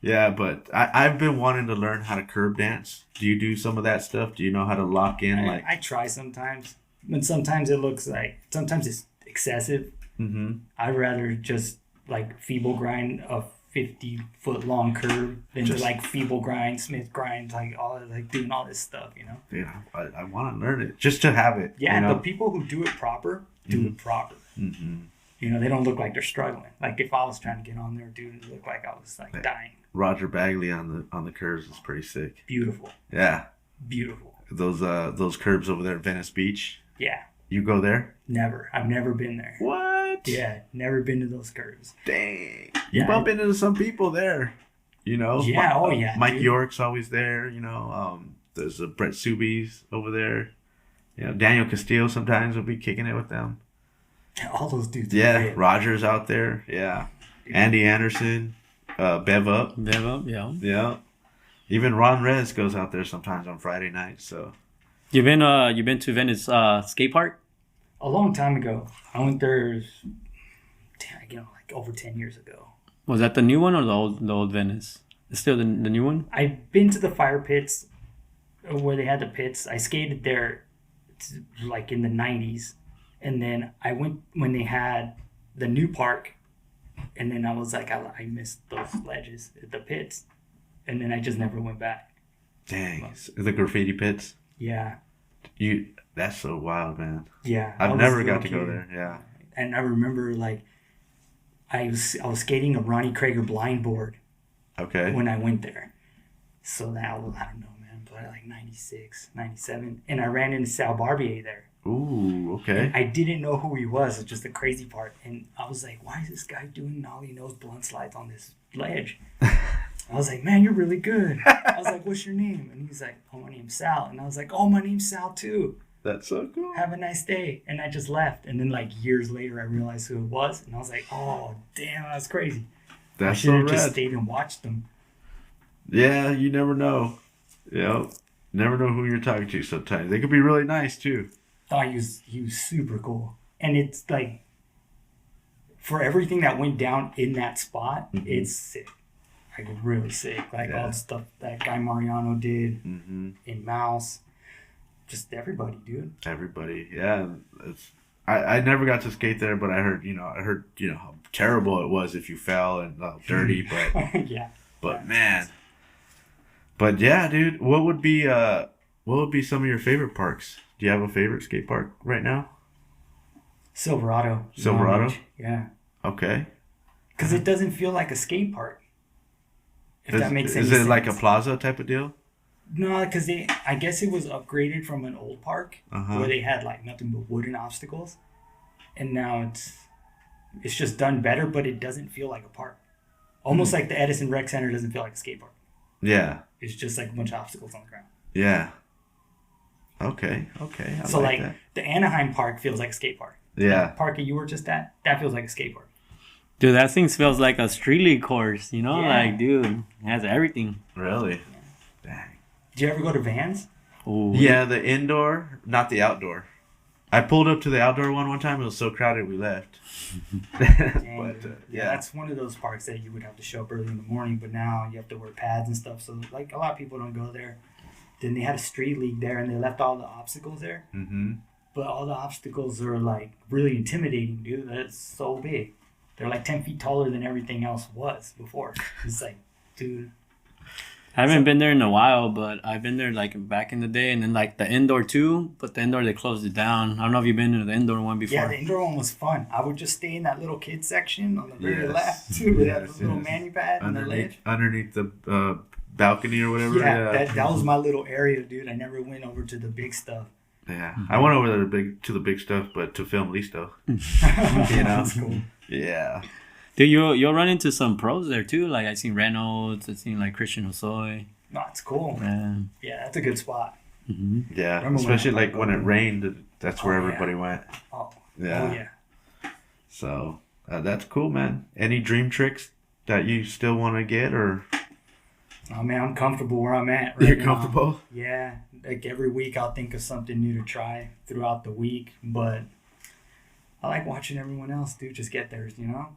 Yeah, but I've been wanting to learn how to curb dance. Do you do some of that stuff? Do you know how to lock in? I try sometimes, but sometimes it looks like it's excessive. Mm-hmm. I'd rather just like feeble grind a 50-foot long curve than to like feeble grind, Smith grind, like doing all this stuff, you know. Yeah, I want to learn it just to have it. Yeah, you know? The people who do it proper do it proper. Mm-hmm. You know, they don't look like they're struggling. Like if I was trying to get on there, dude, it looked like I was like dying. Roger Bagley on the curves is pretty sick. Beautiful. Yeah. Beautiful. Those curbs over there at Venice Beach. Yeah. You go there? Never. I've never been there. What? Yeah, never been to those curves. Dang. You bump into some people there, you know? Yeah, Mike York's always there, you know. There's Brett Subies over there. You know, Daniel Castillo sometimes will be kicking it with them. All those dudes. Yeah, Roger's out there. Yeah. Andy Anderson. Bev Up, yeah. Yeah. Even Ron Rez goes out there sometimes on Friday nights, so. You've been to Venice skate park? A long time ago. I went there like over 10 years ago. Was that the new one or the old Venice? It's still the new one? I've been to the fire pits where they had the pits. I skated there like in the 90s. And then I went when they had the new park. And then I was like, I missed those ledges at the pits. And then I just never went back. Dang. The graffiti pits? Yeah. That's so wild, man. Yeah. I've never got to go there. Yeah. And I remember like I was skating a Ronnie Krager blind board. Okay. When I went there. So that was, I don't know, man, but like 96, 97. And I ran into Sal Barbier there. Ooh, okay. And I didn't know who he was. It's just the crazy part. And I was like, why is this guy doing all he knows blunt slides on this ledge? I was like, man, you're really good. I was like, what's your name? And he's like, oh, my name's Sal. And I was like, oh, my name's Sal too. That's so cool. Have a nice day. And I just left. And then like years later, I realized who it was. And I was like, oh, damn, that's crazy. That's I should have just stayed and watched them. Yeah, you never know. You know, never know who you're talking to sometimes. They could be really nice too. thought he was super cool. And it's like, for everything that went down in that spot, it's sick. Like, really sick. Like, all the stuff that guy Mariano did in Mouse. Just everybody, dude. Everybody, yeah. I never got to skate there, but I heard how terrible it was if you fell and dirty, but yeah. But man, but yeah, dude, what would be some of your favorite parks? Do you have a favorite skate park right now? Silverado. Yeah. Okay. Because it doesn't feel like a skate park. If that makes any sense. Is it like a plaza type of deal? No, because I guess it was upgraded from an old park where they had like nothing but wooden obstacles, and now it's just done better, but it doesn't feel like a park. Almost like the Edison Rec Center doesn't feel like a skate park. Yeah. It's just like a bunch of obstacles on the ground. Yeah. Okay. So like the Anaheim Park feels like a skate park. Yeah. The park that you were just at, that feels like a skate park. Dude, that thing feels like a street league course, you know? Yeah. Like, dude, it has everything. Really? Yeah. Dang. Did you ever go to Vans? Ooh. Yeah, the indoor, not the outdoor. I pulled up to the outdoor one time. It was so crowded we left. But, yeah, that's one of those parks that you would have to show up early in the morning, but now you have to wear pads and stuff. So like a lot of people don't go there. Then they had a street league there, and they left all the obstacles there. But all the obstacles are like really intimidating, dude. That's so big. They're like 10 feet taller than everything else was before. It's like, dude. I haven't been there in a while, but I've been there like back in the day, and then like the indoor too. But the indoor, they closed it down. I don't know if you've been to the indoor one before. Yeah, the indoor one was fun. I would just stay in that little kids section on the very left too, with that little manu pad and the ledge underneath the balcony or whatever. Yeah, that was my little area, dude. I never went over to the big stuff. Yeah, I went over to the big stuff, but to film Listo. That's cool. Yeah. Dude, you'll run into some pros there too. Like I seen Reynolds, I seen like Christian Hosoi. No, it's cool. Yeah, that's a good spot. Yeah, especially like when it rained, that's where everybody went. Yeah. So that's cool, man. Any dream tricks that you still want to get, or? Oh man, I'm comfortable where I'm at right You're now. comfortable? Yeah, like every week I'll think of something new to try throughout the week, but I like watching everyone else just get theirs, you know?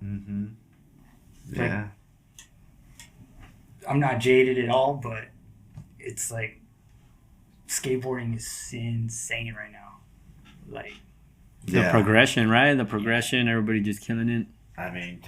Yeah. I'm not jaded at all, but it's like skateboarding is insane right now. Like the progression, right? The progression, everybody just killing it. I mean,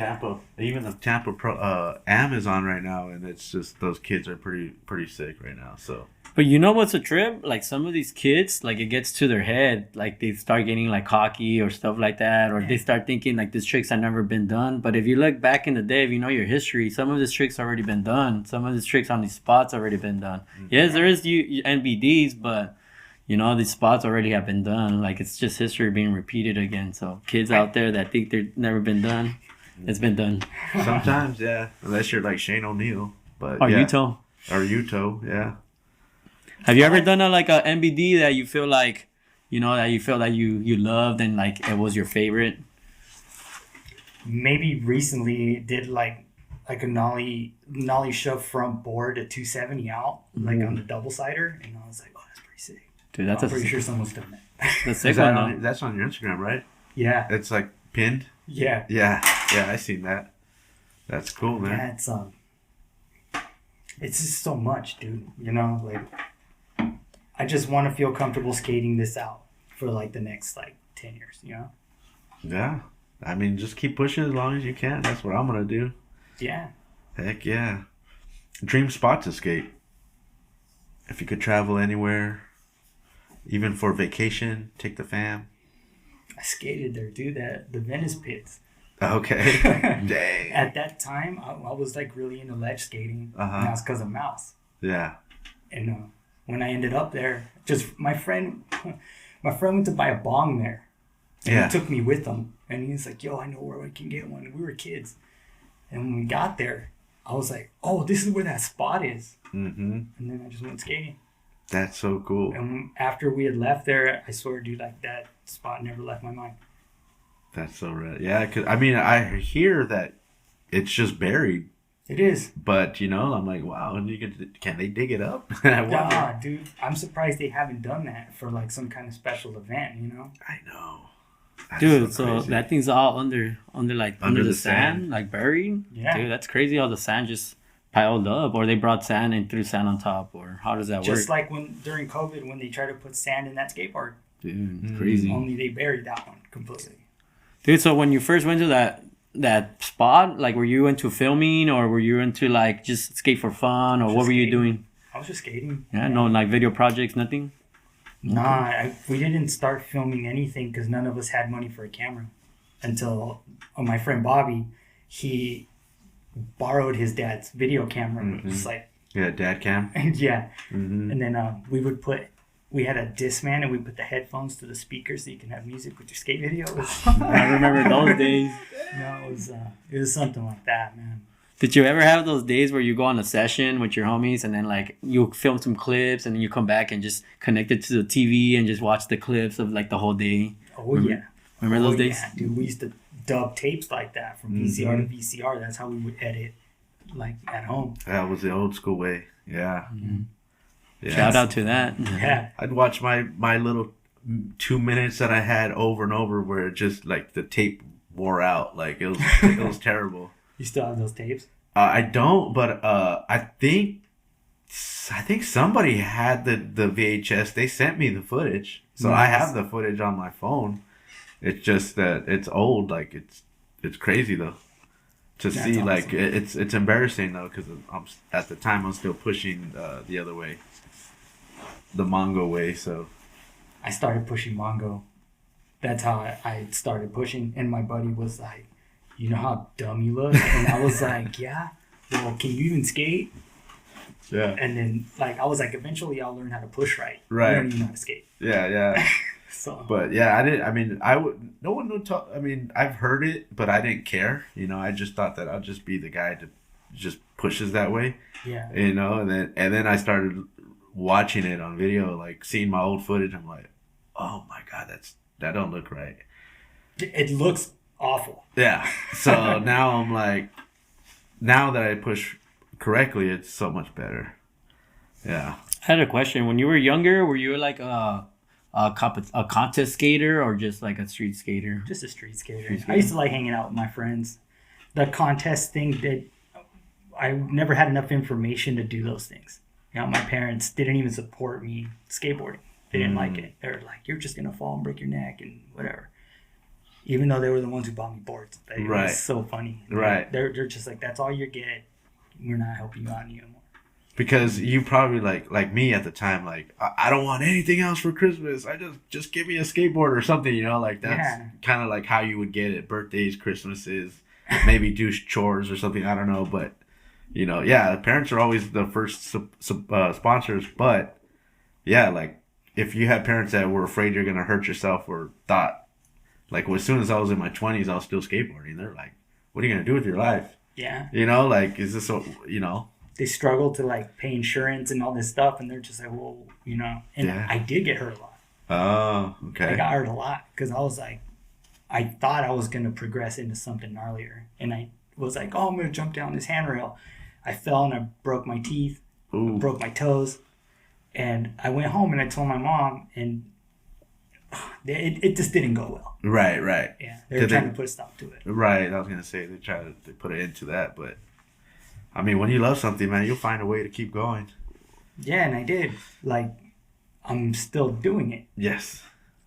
even the Tampa Am is on right now, and it's just those kids are pretty sick right now. So, but you know what's a trip? Like some of these kids, like it gets to their head, like they start getting like cocky or stuff like that, or they start thinking like these tricks have never been done. But if you look back in the day, if you know your history, some of these tricks already been done. Some of these tricks on these spots already been done. Yes, there is NBDs, but you know these spots already have been done. Like it's just history being repeated again. So kids out there that think they've never been done, it's been done. Sometimes, yeah. Unless you're like Shane O'Neill, but Yuto. Or Yuto, yeah. Have you ever done a NBD that you feel like, you know, that you feel that you loved and like it was your favorite? Maybe recently did like a nollie shove front board at 270 out, like on the double sider, and I was like, oh, that's pretty sick. Dude, I'm pretty sure someone's done that. That's sick one. That's on your Instagram, right? Yeah. It's like pinned. Yeah. Yeah, I seen that. That's cool, man. Yeah, it's just so much, dude. You know, like I just want to feel comfortable skating this out for like the next 10 years. You know. Yeah, I mean, just keep pushing as long as you can. That's what I'm gonna do. Yeah. Heck yeah. Dream spot to skate. If you could travel anywhere, even for vacation, take the fam. I skated there, dude. The Venice pits. Okay. Dang. At that time, I was like really into ledge skating, and that was because of Mouse. Yeah. And when I ended up there, just my friend went to buy a bong there, and he took me with him, and he's like, "Yo, I know where we can get one." And we were kids, and when we got there, I was like, "Oh, this is where that spot is." And then I just went skating. That's so cool. And after we had left there, I swear, dude, like that spot never left my mind. That's so rad. Yeah, cause I mean, I hear that it's just buried. It is. But I'm like, wow, can they dig it up? Yeah, dude. I'm surprised they haven't done that for like some kind of special event. I know. That's Dude, so crazy. that thing's all under the sand, like buried. Yeah. Dude, that's crazy. How the sand just piled up, or they brought sand and threw sand on top, or how does that Just work? like during COVID when they tried to put sand in that skate park. Dude, it's crazy. Only they buried that one completely. Dude, so when you first went to that spot, like, were you into filming, or were you into like just skate for fun, or Just what were you skating. doing? I was just skating. Yeah, no, like video projects, nothing. Nah, we didn't start filming anything because none of us had money for a camera until my friend Bobby, he borrowed his dad's video camera. Mm-hmm. It's like, Yeah, dad cam. yeah. Mm-hmm. And then we had a Discman and we put the headphones to the speaker so you can have music with your skate videos. I remember those days. No, it was something like that, man. Did you ever have those days where you go on a session with your homies and then like you film some clips and then you come back and just connect it to the TV and just watch the clips of like the whole day? Oh, yeah. Remember those days? Yeah, dude, we used to dub tapes like that from VCR to VCR. That's how we would edit, like at home. That was the old school way. Yeah. Yeah. Shout out to that. Yeah, I'd watch my little 2 minutes that I had over and over where it just like the tape wore out. Like it was terrible. you still have those tapes? I don't, but I think somebody had the VHS. They sent me the footage, so I have the footage on my phone. It's just that it's old. Like it's crazy though to That's see. awesome. Like it's embarrassing though because at the time I'm still pushing the other way, the Mongo way. So I started pushing Mongo. That's how I started pushing, and my buddy was like, "You know how dumb you look," and I was like, "Yeah, well, can you even skate?" yeah, And then like I was like, "Eventually, I'll learn how to push right. Right. I don't even know how to skate." yeah. So But yeah, I didn't. I mean, no one would talk. I mean, I've heard it, but I didn't care. I just thought that I'll just be the guy to just pushes that way. yeah, And then I started watching it on video, like seeing my old footage. I'm like, oh my god, that don't look right. it looks awful. Yeah. So now I'm like, now that I push correctly, it's so much better. Yeah. I had a question. When you were younger, were you like a contest skater or just like a street skater? Just a street skater. Street skater. I used to like hanging out with my friends. The contest thing I never had enough information to do those things. My parents didn't even support me skateboarding. They didn't like it. They were like, "You're just gonna fall and break your neck and whatever." Even though they were the ones who bought me boards. It Right. was so funny. Right. They're just like, "That's all you get. We're not helping you out anymore." Because you probably like me at the time, like I don't want anything else for Christmas. I just give me a skateboard or something, like that's Yeah. kind of like how you would get it. Birthdays, Christmases, maybe do chores or something. I don't know, but yeah, parents are always the first sponsors. But yeah, like if you had parents that were afraid you're gonna hurt yourself or thought, like as soon as I was in my 20s, I was still skateboarding. They're like, "What are you gonna do with your life?" Yeah. Like is this so They struggle to like pay insurance and all this stuff, and they're just like, "Well, And Yeah. I did get hurt a lot. Oh, I okay. got hurt a lot because I was like, I thought I was gonna progress into something gnarlier, and I was like, "Oh, I'm gonna jump down this handrail." I fell and I broke my teeth, Ooh. broke my toes, and I went home and I told my mom, and it just didn't go well. Right. Yeah, they were Did trying they- to put a stop to it. Right, I was gonna say they put an end to that, but I mean, when you love something, man, you'll find a way to keep going. Yeah, and I did. Like, I'm still doing it. Yes.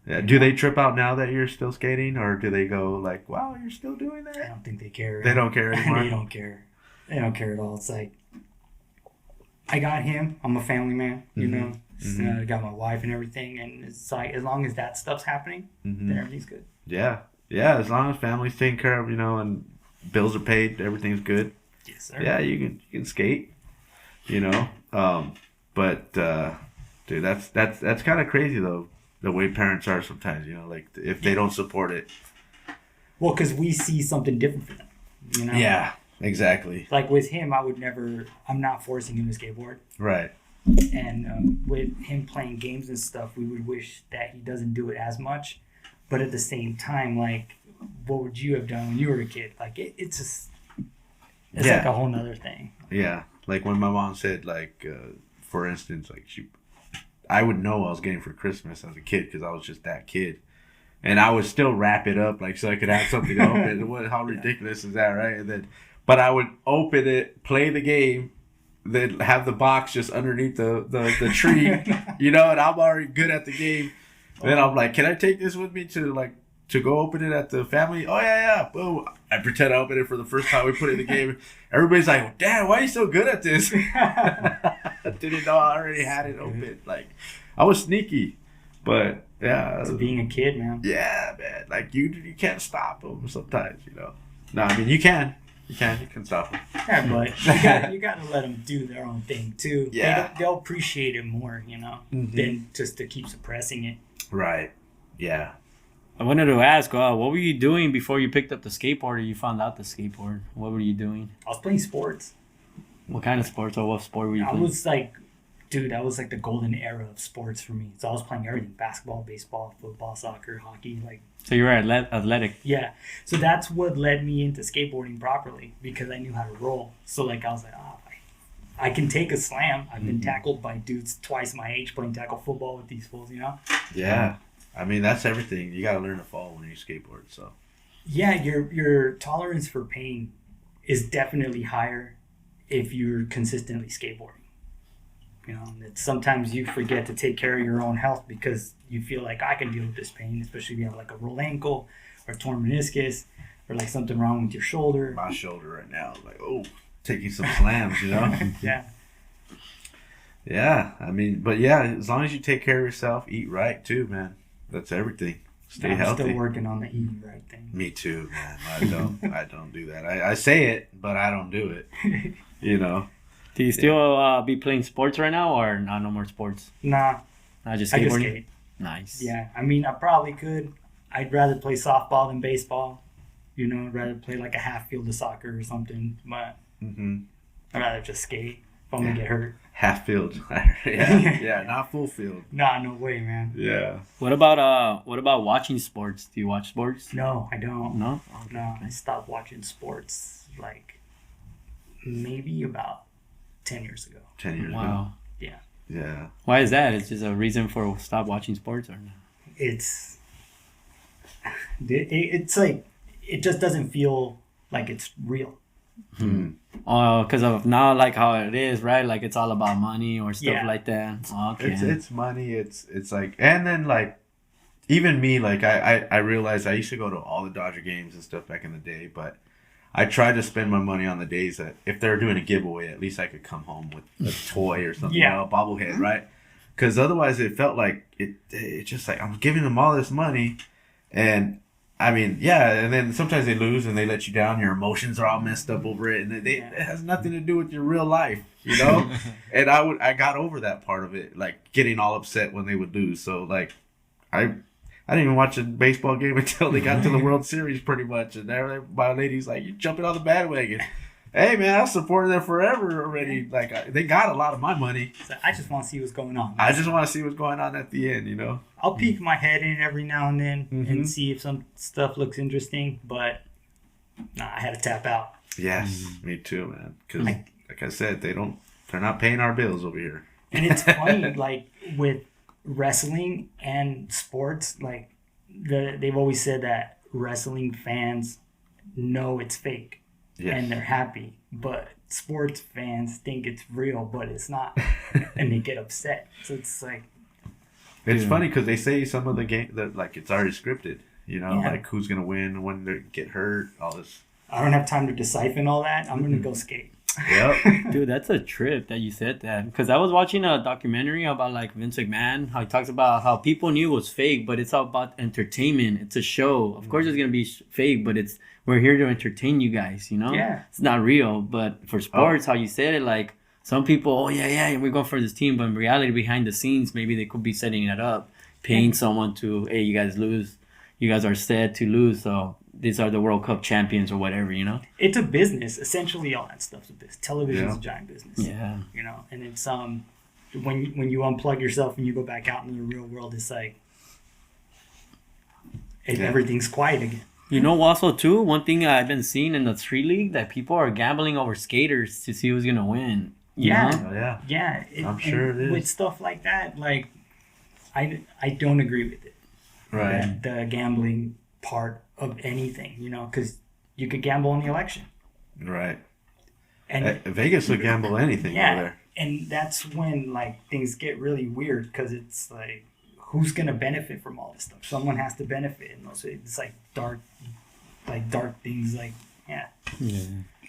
Yeah. Do they trip out now that you're still skating, or do they go like, "Wow, you're still doing I that"? don't think they care. They don't care anymore. They don't care. They don't care at all. It's like, I got him. I'm a family man, I got my wife and everything, and it's like as long as that stuff's happening, then everything's good. Yeah. As long as family's taken care of, and bills are paid, everything's good. Yes, sir. Yeah, you can skate. But dude, that's kind of crazy though. The way parents are sometimes, like if they don't support it. Well, because we see something different for them. Yeah. Exactly. Like with him, I'm not forcing him to skateboard. Right. And with him playing games and stuff, we would wish that he doesn't do it as much. But at the same time, like, what would you have done when you were a kid? Like, it's just, It's like a whole nother thing. Yeah, like when my mom said, like, for instance, like I would know I was getting for Christmas as a kid because I was just that kid, and I would still wrap it up like so I could have something to open. How ridiculous is that, right? And then, but I would open it, play the game, then have the box just underneath the tree, you know, and I'm already good at the game. And then I'm like, can I take this with me to go open it at the family? Oh, yeah. Boom. I pretend I opened it for the first time. We put it in the game. Everybody's like, Dad, why are you so good at this? I didn't know I already had it open. Like, I was sneaky. But, yeah. It's being a kid, man. Yeah, man. Like, you can't stop them sometimes, you know. No, I mean, you can. You can stop them. Yeah, but you gotta let them do their own thing, too. Yeah. They'll appreciate it more, you know, than just to keep suppressing it. Right. Yeah. I wanted to ask, what were you doing before you picked up the skateboard or you found out the skateboard? What were you doing? I was playing sports. What kind of sports or what sport were you playing? I was like, that was like the golden era of sports for me. So I was playing everything: basketball, baseball, football, soccer, hockey. Like. So you were athletic. Yeah. So that's what led me into skateboarding properly because I knew how to roll. So like I was like, I can take a slam. I've been tackled by dudes twice my age playing tackle football with these fools, you know? Yeah. I mean, that's everything. You got to learn to fall when you skateboard, so. Yeah, your tolerance for pain is definitely higher if you're consistently skateboarding. You know, sometimes you forget to take care of your own health because you feel like I can deal with this pain, especially if you have like a rolled ankle or torn meniscus or like something wrong with your shoulder. My shoulder right now is like, taking some slams, you know? Yeah. Yeah, I mean, but yeah, as long as you take care of yourself, eat right too, man. That's everything. Stay healthy. I'm still working on the eating right thing. Me too, man. I don't do that. I say it, but I don't do it. You know. Do you still be playing sports right now or no more sports? Nah. Not just I skateboarding? just skate. Nice. Yeah, I mean, I probably could. I'd rather play softball than baseball. You know, I'd rather play like a half field of soccer or something. But I'd rather just skate if I'm going to get hurt. Half field. yeah, not full field. Nah, no way, man. Yeah. What about watching sports? Do you watch sports? No, I don't. No? Okay. No, I stopped watching sports like maybe about 10 years ago. 10 years ago. Wow. Yeah. Yeah. Why is that? It's just a reason for stop watching sports or no? It's like it just doesn't feel like it's real. Because of now, like how it is, right? Like it's all about money or stuff like that. Okay. It's money. It's like, and then like, even me, like I realized I used to go to all the Dodger games and stuff back in the day, but I tried to spend my money on the days that if they're doing a giveaway, at least I could come home with a toy or something, you know, a bobblehead, right? Because otherwise it felt like it's just like I'm giving them all this money, and I mean, yeah, and then sometimes they lose and they let you down. Your emotions are all messed up over it, and it has nothing to do with your real life, you know. And I got over that part of it, like getting all upset when they would lose. So like, I didn't even watch a baseball game until they got to the World Series, pretty much. And my lady's like, "You jumping on the bandwagon?" Hey man, I supported them forever already. Like they got a lot of my money. So I just want to see what's going on. I just want to see what's going on at the end, you know. I'll peek my head in every now and then and see if some stuff looks interesting, but I had to tap out. Yes, me too, man. Because like I said, they're not paying our bills over here. And it's funny, like with wrestling and sports, like they've always said that wrestling fans know it's fake. Yes. And they're happy, but sports fans think it's real, but it's not, and they get upset. So it's like, it's funny because they say some of the game that like it's already scripted, you know, like who's gonna win, when they get hurt, all this. I don't have time to decipher all that. I'm gonna go skate. Yep. Dude, that's a trip that you said that, because I was watching a documentary about like Vince McMahon, how he talks about how people knew it was fake, but it's all about entertainment. It's a show. Of course, it's gonna be fake, but we're here to entertain you guys. You know, it's not real. But for sports, how you said it, like some people, we're going for this team, but in reality, behind the scenes, maybe they could be setting it up, paying someone to, hey, you guys lose, you guys are set to lose, so these are the World Cup champions or whatever, you know? It's a business. Essentially, all that stuff's a business. Television's a giant business. Yeah. You know, and it's when you unplug yourself and you go back out into the real world, it's like everything's quiet again. You know, also too, one thing I've been seeing in the street league that people are gambling over skaters to see who's gonna win. You know? Oh, yeah. Yeah, I'm sure it is. With stuff like that, like, I don't agree with it. Right. The gambling part of anything, you know, because you could gamble on the election. Right. And Vegas would gamble anything over there. and that's when like things get really weird because it's like, who's gonna benefit from all this stuff? Someone has to benefit, and also it's like dark things. Like, yeah.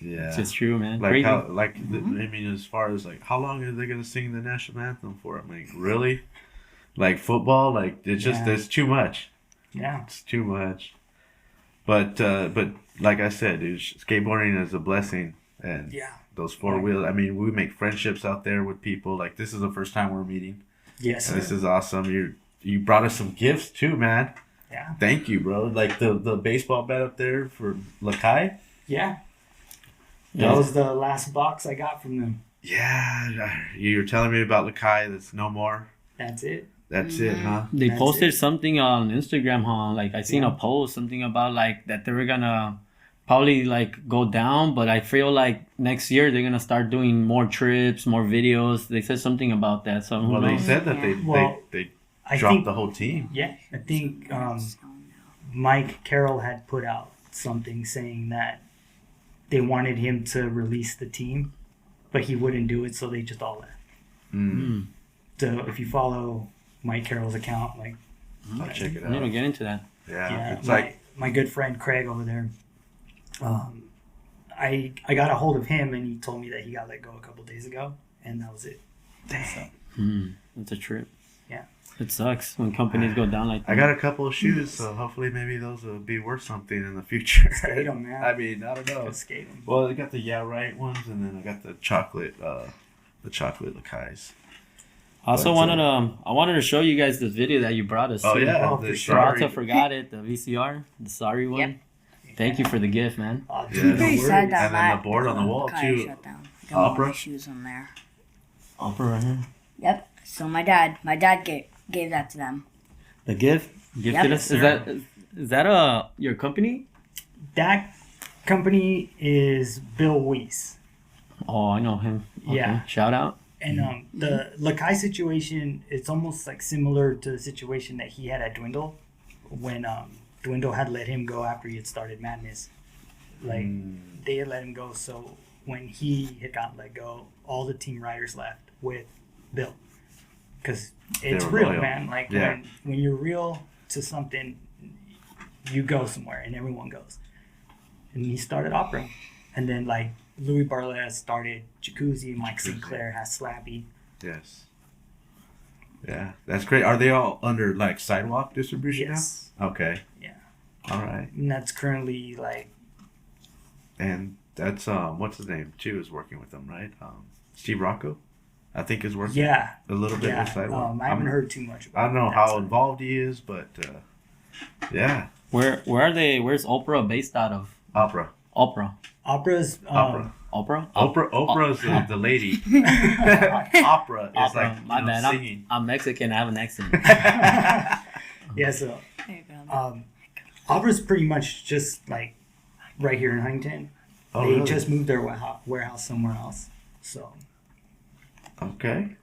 Yeah. It's just true, man. Like Crazy. how, like I mean, as far as like, how long are they gonna sing the national anthem for? I'm like, really? Like football? Like it's just it's too much. Yeah. It's too much. But like I said, dude, skateboarding is a blessing, and those four wheels. I mean, we make friendships out there with people. Like this is the first time we're meeting. Yes. And this is awesome. You brought us some gifts too, man. Yeah. Thank you, bro. Like the baseball bat up there for Lakai. Yeah. That was the last box I got from them. Yeah, you were telling me about Lakai. That's no more. That's it. That's it, huh? They That's posted it. something on Instagram, huh? Like I seen a post, something about like that they were gonna probably like go down, but I feel like next year they're gonna start doing more trips, more videos. They said something about that. So Well, they said that they I dropped think the whole team. Yeah, I think Mike Carroll had put out something saying that they wanted him to release the team, but he wouldn't do it, so they just all left. Mm. So if you follow Mike Carroll's account, like, I'll check it I need to out. get into that. Yeah, it's my, like my good friend Craig over there. I got a hold of him, and he told me that he got let go a couple days ago, and that was it. dang. It's a trip. Yeah. It sucks when companies go down like that. I got a couple of shoes, so hopefully maybe those will be worth something in the future. Skate 'em, man. I mean, I don't know. Just skate 'em. Well, I got the right ones, and then I got the chocolate Lakais. I also But, wanted to show you guys this video that you brought us. Oh too. yeah, Oh, the for sure. Peralta sorry. forgot it, the VCR, the sorry one. Yep. Thank you for the gift, man. Oh, Yeah. dude, I'm no pretty worries. sad that And then the board on the wall, car too. shut down. I got all Opera? my shoes on there. Opera right here. Yep. So my dad gave that to them. The gift gifted Yep. us. Is that your company? That company is Bill Weiss. Oh, I know him. Okay. Yeah. Shout out. And the Lakai situation, it's almost like similar to the situation that he had at Dwindle, when Dwindle had let him go after he had started Madness. Like, they had let him go, so when he had gotten let go, all the team riders left with Bill. Because it's were real, loyal. man. Like, Yeah. when you're real to something, you go somewhere, and everyone goes. And he started Opera. And then, like, Louis Barlet started Jacuzzi, Mike Sinclair has Slappy. Yes. Yeah, that's great. Are they all under like sidewalk distribution Yes. now? Okay. Yeah. All right. And that's currently, like, And that's what's his name too is working with them, right? Steve Rocco, I think is working. yeah. A little bit Yeah. with sidewalk. I haven't heard too much about I don't know that how side. involved he is, but yeah, Where are they? Where's Opera based out of? Opera. Opera. Opera's, Opera. Opera. Oprah's the lady. Opera is Opera. like My bad. singing. I'm Mexican. I have an accent. yeah, so, There you go. Opera's pretty much just, like, right here in Huntington. Oh, They really? just moved their warehouse somewhere else. So, Okay.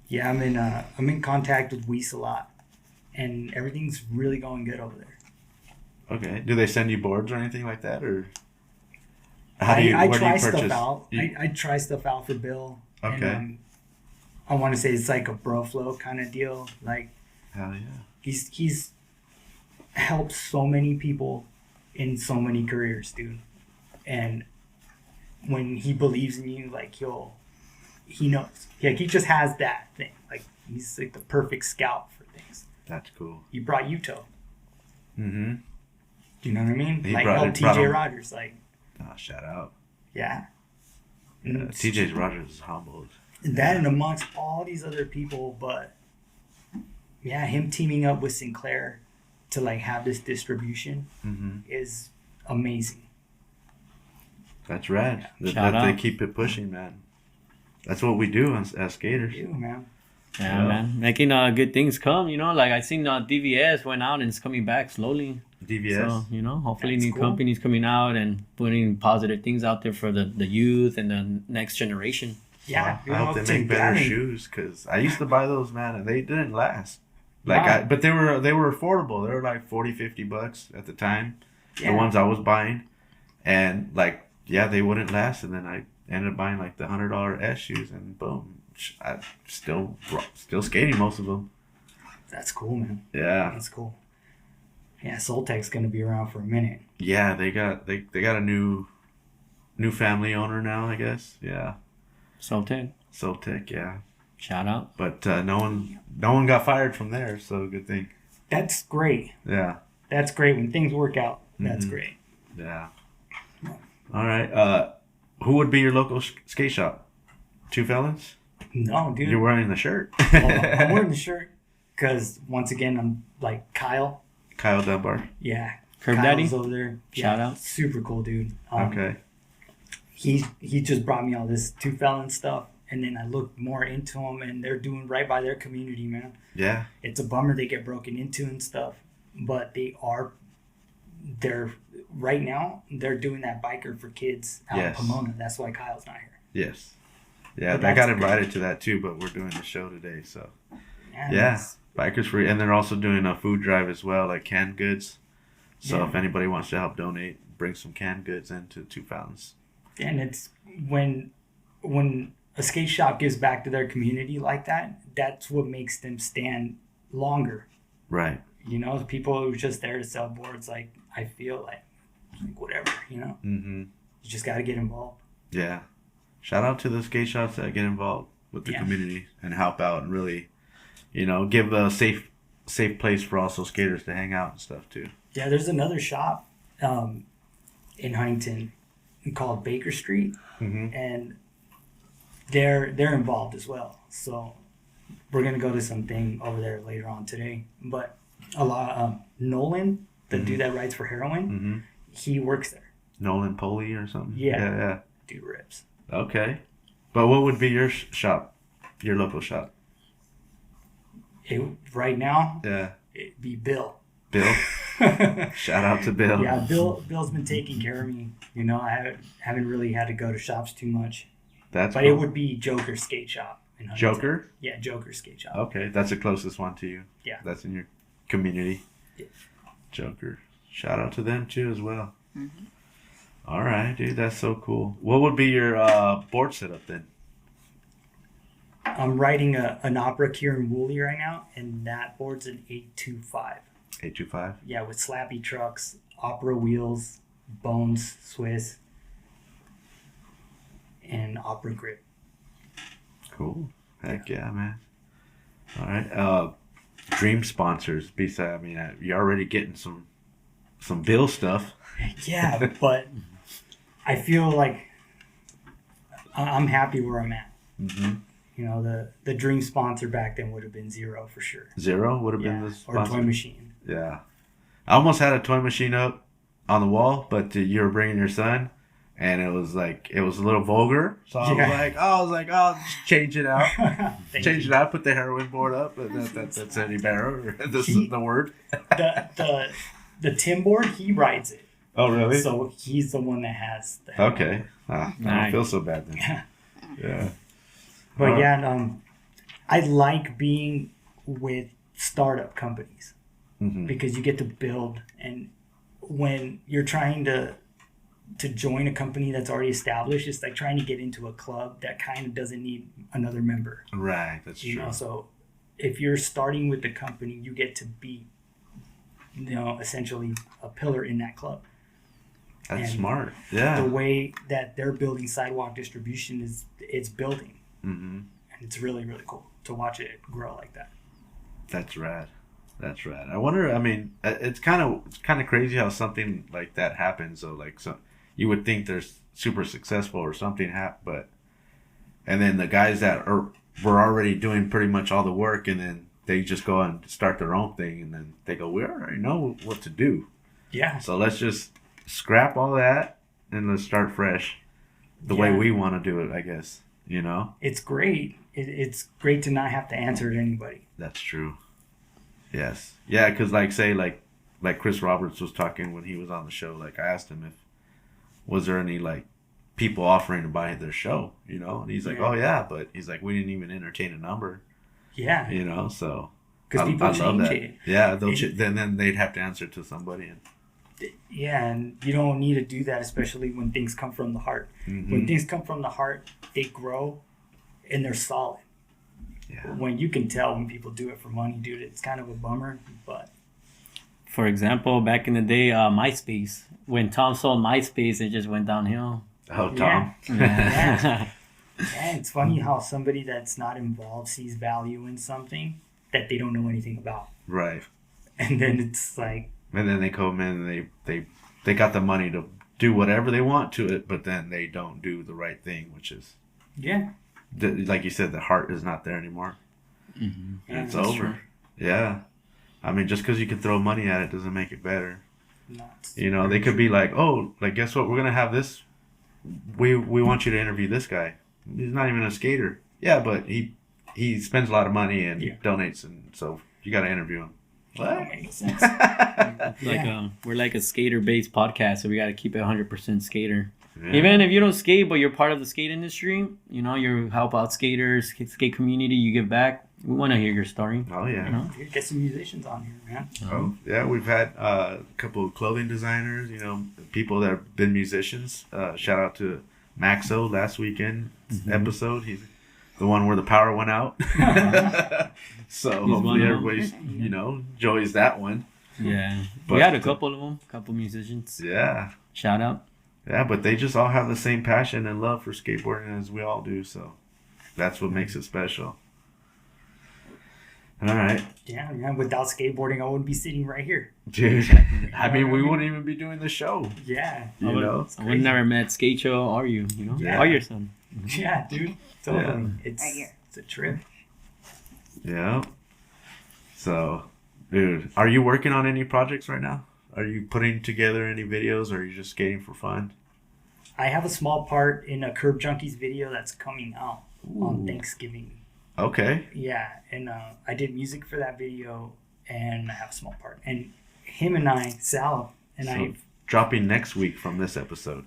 yeah, I'm in contact with Weiss a lot. And everything's really going good over there. Okay. Do they send you boards or anything like that, or I where do try you stuff purchase? out. I try stuff out for Bill. Okay. And, I want to say it's like a bro flow kind of deal. Like, Hell yeah. he's helped so many people in so many careers, dude. And when he believes in you, like, he knows. Like, he just has that thing. Like, he's like the perfect scout for things. That's cool. He brought Yuto. Mm-hmm. Do you know what I mean? He Like, brought TJ him. Rogers. Like, Oh, shout out. yeah. Yeah, And TJ Rogers is humbled. that and amongst all these other people, but yeah, him teaming up with Sinclair to, like, have this distribution Mm-hmm. is amazing. That's rad. Shout They out. keep it pushing, man. That's what we do as skaters. You, man. Yeah, Yeah. man. Making good things come, you know. Like I seen DVS went out and it's coming back slowly. DVS. So, you know, hopefully That's new cool. companies coming out and putting positive things out there for the youth and the next generation. Yeah, I hope they make better shoes, because I used to buy those, man, and they didn't last. Like, Wow. but they were affordable. They were like $40-$50 at the time. Yeah. The ones I was buying, and like, yeah, they wouldn't last. And then I ended up buying like the $100 S shoes, and boom, I still skating most of them. That's cool, man. Yeah, That's cool. Yeah, Soltec's gonna be around for a minute. yeah, they got a new family owner now, I guess. Yeah, Soltec, yeah. Shout out. But no one got fired from there, so good thing. That's great. Yeah. That's great when things work out. That's Mhm. great. Yeah. All right. Who would be your local skate shop? Two Felons? No, dude. You're wearing the shirt. Well, I'm wearing the shirt because once again I'm like Kyle. Kyle Dunbar. Yeah. Curb Kyle's Daddy? over there. Shout out. Super cool dude. Okay. He just brought me all this Two Felon stuff, and then I looked more into them, and they're doing right by their community, man. Yeah. It's a bummer they get broken into and stuff, but they're right now they're doing that biker for kids out Yes. in Pomona. That's why Kyle's not here. Yes. Yeah, But I got that's invited to that too, but we're doing the show today, so Yeah. yeah. that's- Bikers free, and they're also doing a food drive as well, like canned goods. So Yeah. if anybody wants to help donate, bring some canned goods into Two Fountains. And it's when a skate shop gives back to their community like that, that's what makes them stand longer. Right. You know, the people who are just there to sell boards, like I feel like whatever, you know. Mm-hmm. You just got to get involved. Yeah. Shout out to the skate shops that get involved with the Yeah. community and help out and really, give a safe place for also skaters to hang out and stuff too. Yeah, there's another shop in Huntington called Baker Street, Mm-hmm. and they're involved as well. So we're gonna go to something over there later on today. But a lot Nolan, the dude that writes for Heroin, Mm-hmm. he works there. Nolan Poley or something? Yeah. Yeah. Dude rips. Okay. But what would be your shop? Your local shop? Right now, Yeah. it'd be Bill. Bill? Shout out to Bill. Yeah, Bill's been taking care of me. You know, I haven't really had to go to shops too much. That's But cool. it would be Joker Skate Shop in Huntington. Joker? Yeah, Joker Skate Shop. Okay, that's the closest one to you. Yeah. That's in your community. Yeah. Joker. Shout out to them too as well. All right, dude, that's so cool. What would be your board setup then? I'm riding an Opera Kieran Woolley right now, and that board's an 825. 825? Yeah, with slappy trucks, Opera wheels, Bones, Swiss, and Opera grip. Cool. Heck yeah, man. All right. Dream sponsors. Besides, you're already getting some Bill stuff. Yeah, but I feel like I'm happy where I'm at. Mm-hmm. You know, the dream sponsor back then would have been Zero for sure. Zero would have Yeah, been the or sponsor. Toy Machine. Yeah. I almost had a toy machine up on the wall, but you were bringing your son, and it was a little vulgar. So I was like, oh, just change it out. Change it out, put the heroin board up, but that's any better. This is the word. The Tim board, he rides it. Oh, really? So he's the one that has the heroin Okay. board. I don't Nice. feel so bad then. Yeah. But yeah, I like being with startup companies Mm-hmm. because you get to build, and when you're trying to join a company that's already established, it's like trying to get into a club that kind of doesn't need another member. Right. That's You true. know, so if you're starting with the company, you get to be, essentially a pillar in that club. That's and smart. The Yeah. way that they're building sidewalk distribution it's building, Mm-hmm. and it's really, really cool to watch it grow like that. That's rad. That's rad. I wonder. It's kind of crazy how something like that happens. So you would think they're super successful or something and then the guys that were already doing pretty much all the work, and then they just go and start their own thing, and then they go, we already know what to do. Yeah. So let's just scrap all that and let's start fresh, the way Yeah. we want to do it. I guess It's great. It's great to not have to answer to anybody. That's true. Yes. Yeah, because say like Chris Roberts was talking when he was on the show. Like I asked him if was there any like people offering to buy their show, you know, and he's like, oh yeah, but he's like, we didn't even entertain a number. Yeah. You know, so because people change it. Yeah, then they'd have to answer to somebody. And yeah, and you don't need to do that, especially when things come from the heart. When things come from the heart, they grow and they're solid. Yeah. When you can tell when people do it for money, dude, it's kind of a bummer. But for example, back in the day, MySpace. When Tom sold MySpace, it just went downhill. Oh, Tom. Yeah. Yeah, it's funny how somebody that's not involved sees value in something that they don't know anything about. Right. And then it's like... And then they come in and they got the money to do whatever they want to it, but then they don't do the right thing, which is... Yeah. Like you said, the heart is not there anymore. Mm-hmm. And it's over. True. Yeah. I mean, just because you can throw money at it doesn't make it better. No, you know, they could be like, oh, like, guess what? We're going to have this. We want you to interview this guy. He's not even a skater. Yeah, but he spends a lot of money and donates, and so you got to interview him. What? That makes sense. We're like a skater-based podcast, so we got to keep it 100% skater. Yeah. Even if you don't skate, but you're part of the skate industry, you know, you help out skaters, skate community, you give back. We want to hear your story. Oh, yeah. You know? Get some musicians on here, man. Oh, yeah. We've had a couple of clothing designers, you know, people that have been musicians. Shout out to Maxo last weekend episode. He's the one where the power went out. So hopefully everybody's, you know, enjoys that one. Yeah. But, we had a couple of them, couple musicians. Yeah. Shout out. Yeah, but they just all have the same passion and love for skateboarding as we all do. So that's what makes it special. All right. Yeah, man. Without skateboarding, I wouldn't be sitting right here. Dude, I mean, we wouldn't even be doing the show. Yeah. You know? I would never met Skate Show or you know? Yeah. Or your son. Yeah, dude. Totally. Yeah. It's a trip. Yeah. So, dude, are you working on any projects right now? Are you putting together any videos, or are you just skating for fun? I have a small part in a Curb Junkies video that's coming out on Thanksgiving. Okay. Yeah, and I did music for that video, and I have a small part. And him and I, Sal, and I... Dropping next week from this episode.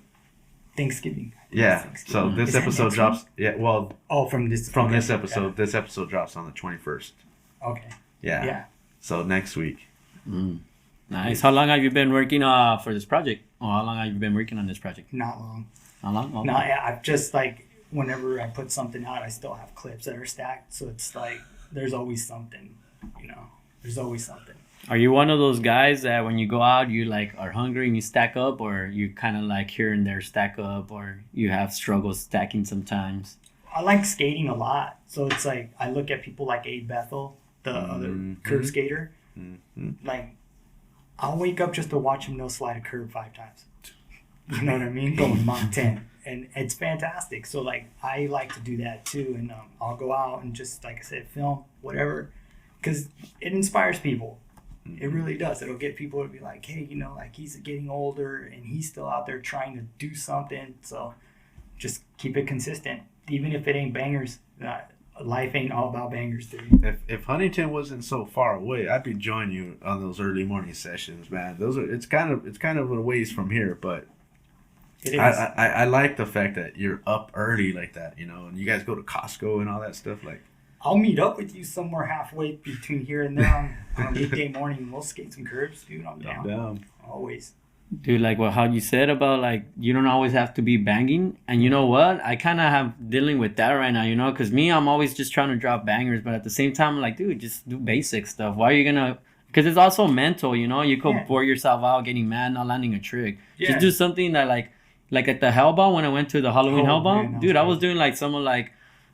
Thanksgiving. Yeah, Thanksgiving. so this episode drops... Yeah, well... Oh, from this episode. Yeah. This episode drops on the 21st. Okay. Yeah. So next week. Nice. How long have you been working for this project? Or how long have you been working on this project? Not long. Not long? Okay. No, I've just like... Whenever I put something out, I still have clips that are stacked. So it's like, there's always something, you know, there's always something. Are you one of those guys that when you go out, you like are hungry and you stack up, or you kind of like here and there stack up, or you have struggles stacking sometimes? I like skating a lot. So it's like, I look at people like Abe Bethel, the other curb skater. Like, I'll wake up just to watch him no slide a curb 5 times. You know what I mean? Going Mach 10. And it's fantastic. So, like, I like to do that, too. And I'll go out and just, like I said, film, whatever. Because it inspires people. It really does. It'll get people to be like, hey, you know, like, he's getting older and he's still out there trying to do something. So, just keep it consistent. Even if it ain't bangers. Life ain't all about bangers, dude. If Huntington wasn't so far away, I'd be joining you on those early morning sessions, man. It's kind of a ways from here, but... It is. I like the fact that you're up early like that, you know, and you guys go to Costco and all that stuff. Like, I'll meet up with you somewhere halfway between here and there on a weekday morning. We'll skate some curbs, dude. I'm down. Always. Dude, like how you said about like you don't always have to be banging, and you know what? I kind of have dealing with that right now, you know, because me, I'm always just trying to drop bangers, but at the same time, I'm like, dude, just do basic stuff. Why are you gonna? Because it's also mental, you know. You could bore yourself out, getting mad, not landing a trick. Yeah. Just do something that like at the Hellball, when I went to the Halloween Hellball, man, dude, I was doing like someone like,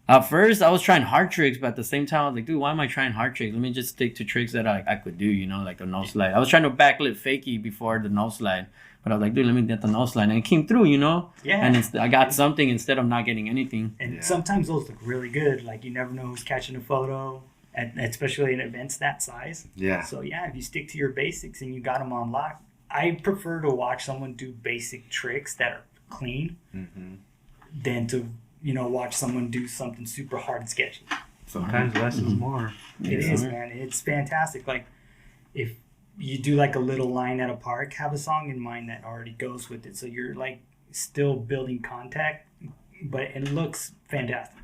at first I was trying hard tricks, but at the same time I was like, dude, why am I trying hard tricks? Let me just stick to tricks that I could do, you know, like the no slide. I was trying to backlit fakie before the no slide, but I was like, dude, let me get the no slide, and it came through, you know. Yeah. And I got something instead of not getting anything. And sometimes those look really good. Like you never know who's catching a photo, especially in events that size. Yeah. So yeah, if you stick to your basics and you got them on lock, I prefer to watch someone do basic tricks that are clean than to, you know, watch someone do something super hard and sketchy. Sometimes less is more. It is, man. It's fantastic. Like, if you do like a little line at a park, have a song in mind that already goes with it. So you're like still building contact, but it looks fantastic.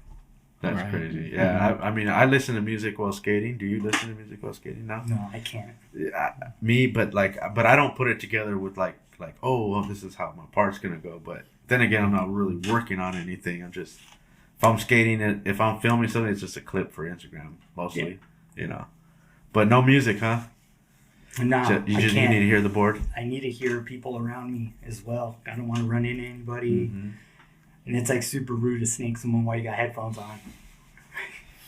That's crazy. Yeah, I mean, I listen to music while skating. Do you listen to music while skating now? No, I can't. Yeah, me, but I don't put it together with like, oh, well, this is how my part's gonna go. But then again, I'm not really working on anything. I'm just, if I'm skating it, if I'm filming something, it's just a clip for Instagram mostly, you know. But no music, huh? No, you need to hear the board. I need to hear people around me as well. I don't want to run into anybody. Mm-hmm. And it's like super rude to snake someone while you got headphones on.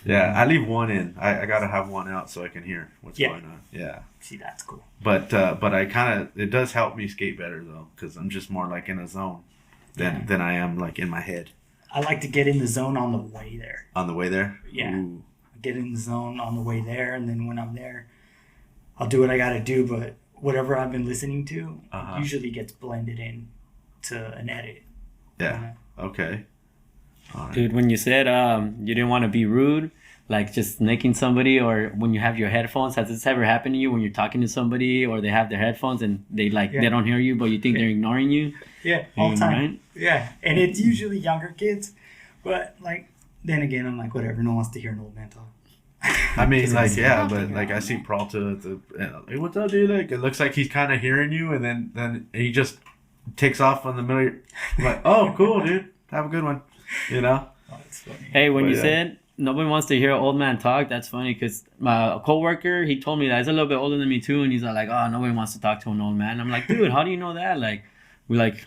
Yeah, I leave one in. I gotta have one out so I can hear what's going on. Yeah. See, that's cool. But I kind of, it does help me skate better though, because I'm just more like in a zone than I am like in my head. I like to get in the zone on the way there. On the way there? Yeah. Ooh. Get in the zone on the way there, and then when I'm there, I'll do what I gotta do. But whatever I've been listening to usually gets blended in to an edit. Yeah. Okay. All right. Dude, when you said you didn't want to be rude, like just making somebody, or when you have your headphones, has this ever happened to you when you're talking to somebody or they have their headphones and they they don't hear you, but you think they're ignoring you? Yeah, all the time. Right? Yeah, and it's usually younger kids, but like then again, I'm like, whatever. No one wants to hear an old man talk. I mean, like, yeah, but like I see Peralta at the, hey, what's up, dude? Like, it looks like he's kind of hearing you, and then he just takes off on the middle. I'm like, oh, cool, dude. Have a good one. You know? Oh, that's funny. Hey, when you said nobody wants to hear an old man talk, that's funny because my coworker, he told me that he's a little bit older than me too, and he's like, oh, nobody wants to talk to an old man. I'm like, dude, how do you know that? Like,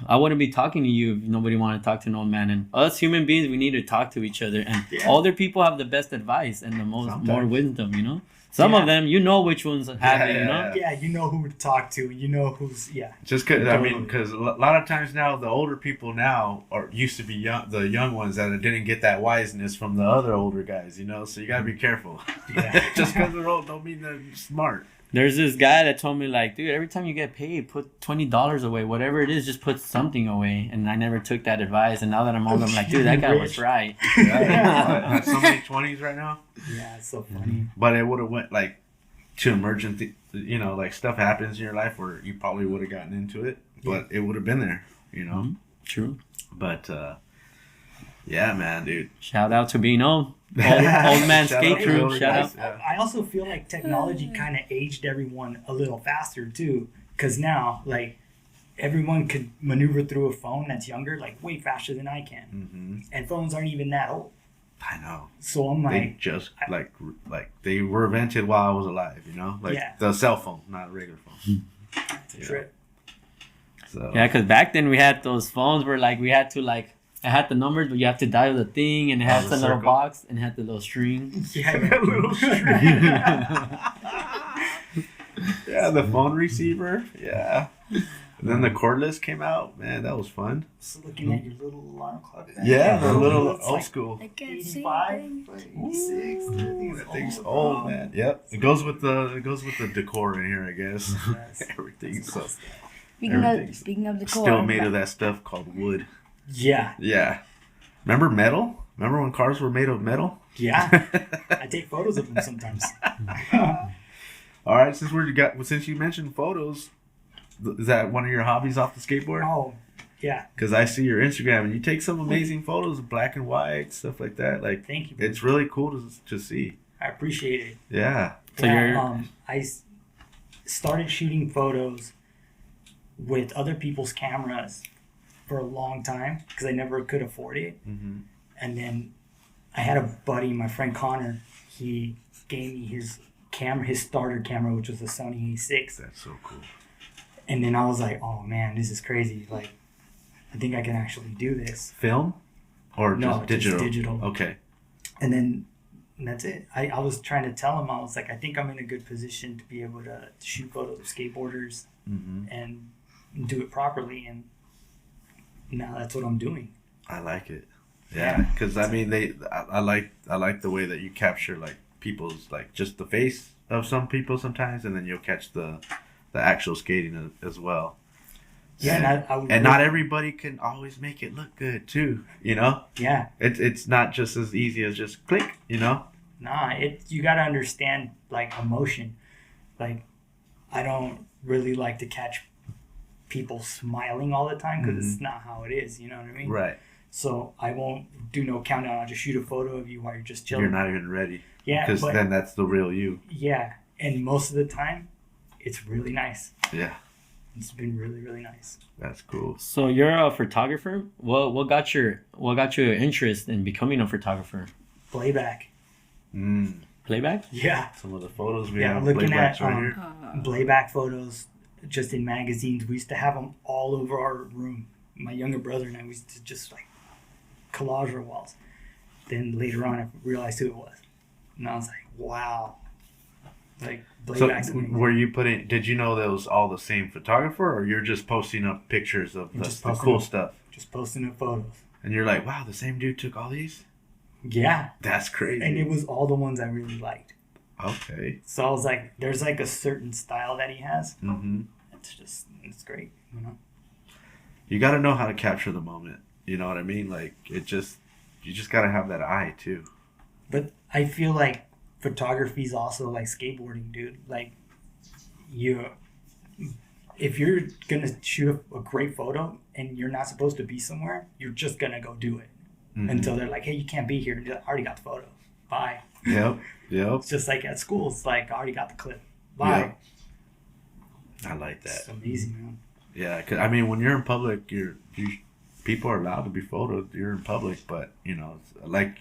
I wouldn't be talking to you if nobody wanted to talk to an old man. And us human beings, we need to talk to each other. And older people have the best advice and the more wisdom, you know? Some of them, you know which ones have it, you know? Yeah, you know who to talk to. You know who's, Just because, I mean, because a lot of times now, the older people now used to be young, the young ones that didn't get that wiseness from the other older guys, you know? So you got to be careful. Yeah. Just because they're old don't mean they're smart. There's this guy that told me, like, dude, every time you get paid, put $20 away. Whatever it is, just put something away. And I never took that advice. And now that I'm older, I'm like, dude, that guy was right. Yeah. I have so many 20s right now. Yeah, it's so funny. But it would have went, like, to emergency, you know, like, stuff happens in your life where you probably would have gotten into it. But it would have been there, you know? Mm-hmm. True. But, yeah, man, dude. Shout out to being old. Old man skate crew. Shout out. I also feel like technology kind of aged everyone a little faster too, because now like everyone could maneuver through a phone that's younger like way faster than I can, and phones aren't even that old. I know. So I'm like, they just like they were invented while I was alive, you know, like the cell phone, not a regular phone. It's a trip. So yeah, because back then we had those phones where like we had to like. It had the numbers, but you have to dial the thing, and it has the little box, and it had the little string. Yeah, that little string. Yeah, the phone receiver. Yeah. And then the cordless came out. Man, that was fun. Just looking at your little alarm clock. Yeah, the little old school. I can't see 85, anything. 86. That thing's old, man. Yep. It goes with the decor in here, I guess. Yes. Everything's so. Speaking of the core, Still made of that stuff called wood. Yeah. Yeah. Remember metal? Remember when cars were made of metal? Yeah. I take photos of them sometimes. All right, since you mentioned photos, is that one of your hobbies off the skateboard? Oh, yeah. Because I see your Instagram and you take some amazing photos of black and white, stuff like that. Like, thank you. It's really cool to see. I appreciate it. Yeah. So I started shooting photos with other people's cameras for a long time because I never could afford it. And then I had a buddy, my friend Connor, he gave me his starter camera, which was a Sony A6. That's so cool. And then I was like, oh man, this is crazy. Like, I think I can actually do this. Film? Or no, just digital? Just digital. Okay. And then that's it. I was trying to tell him, I was like, I think I'm in a good position to be able to shoot photos of skateboarders and do it properly. And now that's what I'm doing. I like it. Yeah, because I mean, I like the way that you capture like people's like just the face of some people sometimes, and then you'll catch the actual skating as well. Yeah, and not everybody can always make it look good too. You know. Yeah. It's not just as easy as just click. You know. Nah, you gotta understand like emotion. Like I don't really like to catch people smiling all the time because it's not how it is. You know what I mean? Right. So I won't do no countdown. I'll just shoot a photo of you while you're just chilling. You're not even ready. Yeah. Because then that's the real you. Yeah. And most of the time, it's really nice. Yeah. It's been really, really nice. That's cool. So you're a photographer. What got your interest in becoming a photographer? Playback. Playback? Yeah. Some of the photos we Yeah, have. looking at Playbacks right here. playback photos just in magazines. We used to have them all over our room. My younger brother and I, we used to just like collage our walls. Then later on, I realized who it was. And I was like, wow. Like, playback's So amazing. were you putting? Did you know that was all the same photographer, or you're just posting up pictures of the cool stuff? Just posting up photos. And you're like, wow, the same dude took all these? Yeah. That's crazy. And it was all the ones I really liked. Okay. So I was like, there's like a certain style that he has. Mm-hmm. It's great, you know? You got to know how to capture the moment. You know what I mean? Like, you just got to have that eye, too. But I feel like photography is also like skateboarding, dude. Like, if you're going to shoot a great photo and you're not supposed to be somewhere, you're just going to go do it. Mm-hmm. Until they're like, hey, you can't be here. And you're like, I already got the photo. Bye. Yep. It's just like at school. It's like, I already got the clip. Bye. Yep. I like that. It's amazing, man. Yeah, 'cause, I mean, when you're in public, people are allowed to be photoed. You're in public, but you know, it's like,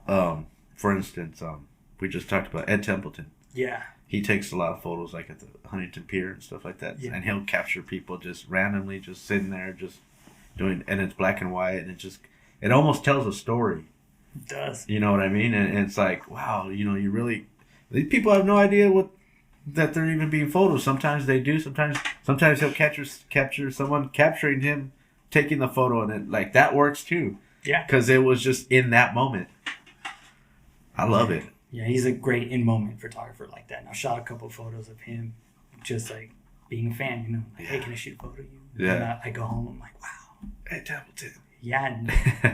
for instance, we just talked about Ed Templeton. Yeah. He takes a lot of photos, like at the Huntington Pier and stuff like that, and he'll capture people just randomly, just sitting there, just doing, and it's black and white, and it almost tells a story. It does. You know what I mean? And it's like, wow, you know, these people have no idea that they're even being photos. Sometimes they do. Sometimes he'll capture someone capturing him taking the photo, and it like that works too. Yeah. Because it was just in that moment. I love it. Yeah, he's a great in-moment photographer like that. And I've shot a couple of photos of him just like being a fan, you know. Like, hey, can I shoot a photo of you? Yeah. And I go home, I'm like, wow. Ed Templeton. Yeah, and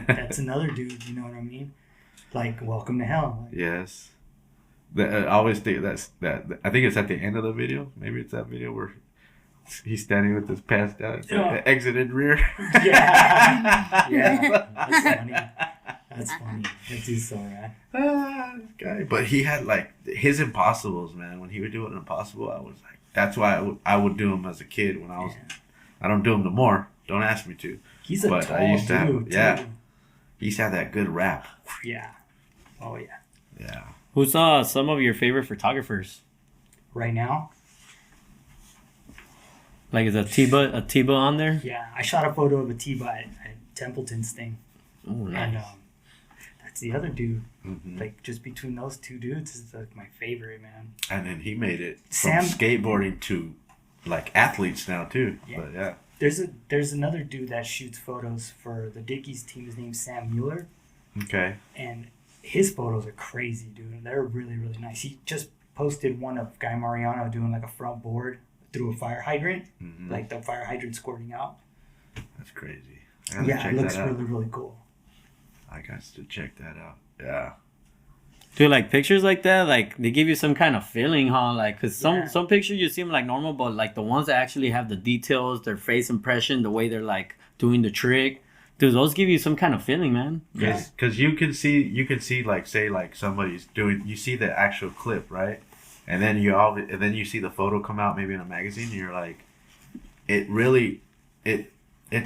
that's another dude, you know what I mean? Like, welcome to hell. Like, Yes. I always think that. I think it's at the end of the video. Maybe it's that video where he's standing with his pants down. It's like the exited rear. yeah. Yeah. That's funny. That's funny. That dude's so rad. Guy. But he had like his impossibles, man. When he would do an impossible, I was like, that's why I would do them as a kid when I was. Yeah. I don't do them no more. Don't ask me to. He's a tall dude, too. Yeah. He used to have that good rap. Yeah. Oh yeah. Yeah. Who's some of your favorite photographers? Right now? Like, is a Tiba on there? Yeah, I shot a photo of a Tiba at Templeton's thing. Oh, nice. And that's the other dude. Mm-hmm. Like, just between those two dudes is like my favorite, man. And then he made it from skateboarding to like athletes now too. Yeah. But yeah. There's another dude that shoots photos for the Dickies team. His name's Sam Mueller. Okay. And his photos are crazy, dude. They're really, really nice. He just posted one of Guy Mariano doing like a front board through a fire hydrant, like the fire hydrant squirting out. That's crazy. Yeah, it looks really, really cool. I got to check that out. Yeah. Dude, like pictures like that, like they give you some kind of feeling, huh? Like, cause some pictures you seem like normal, but like the ones that actually have the details, their face impression, the way they're like doing the trick. Dude, those give you some kind of feeling, man. Because you can see like, say like somebody's doing, you see the actual clip, right? And then you see the photo come out maybe in a magazine, and you're like, it's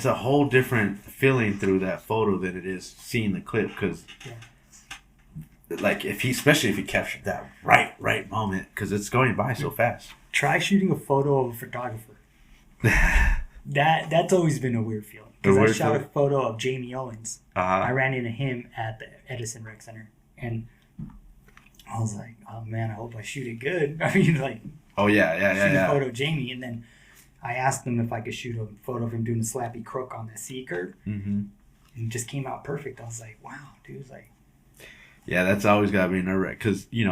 a whole different feeling through that photo than it is seeing the clip. Because like especially if he captured that right moment, because it's going by so fast. Try shooting a photo of a photographer. That's always been a weird feeling. Because I shot a photo of Jamie Owens. I ran into him at the Edison Rec Center, and I was like, "Oh man, I hope I shoot it good." I mean, like, shoot a photo of Jamie, and then I asked him if I could shoot a photo of him doing a slappy crook on that C curve, and it just came out perfect. I was like, "Wow, dude!" Like, yeah, that's always got to be nerve-wracking because you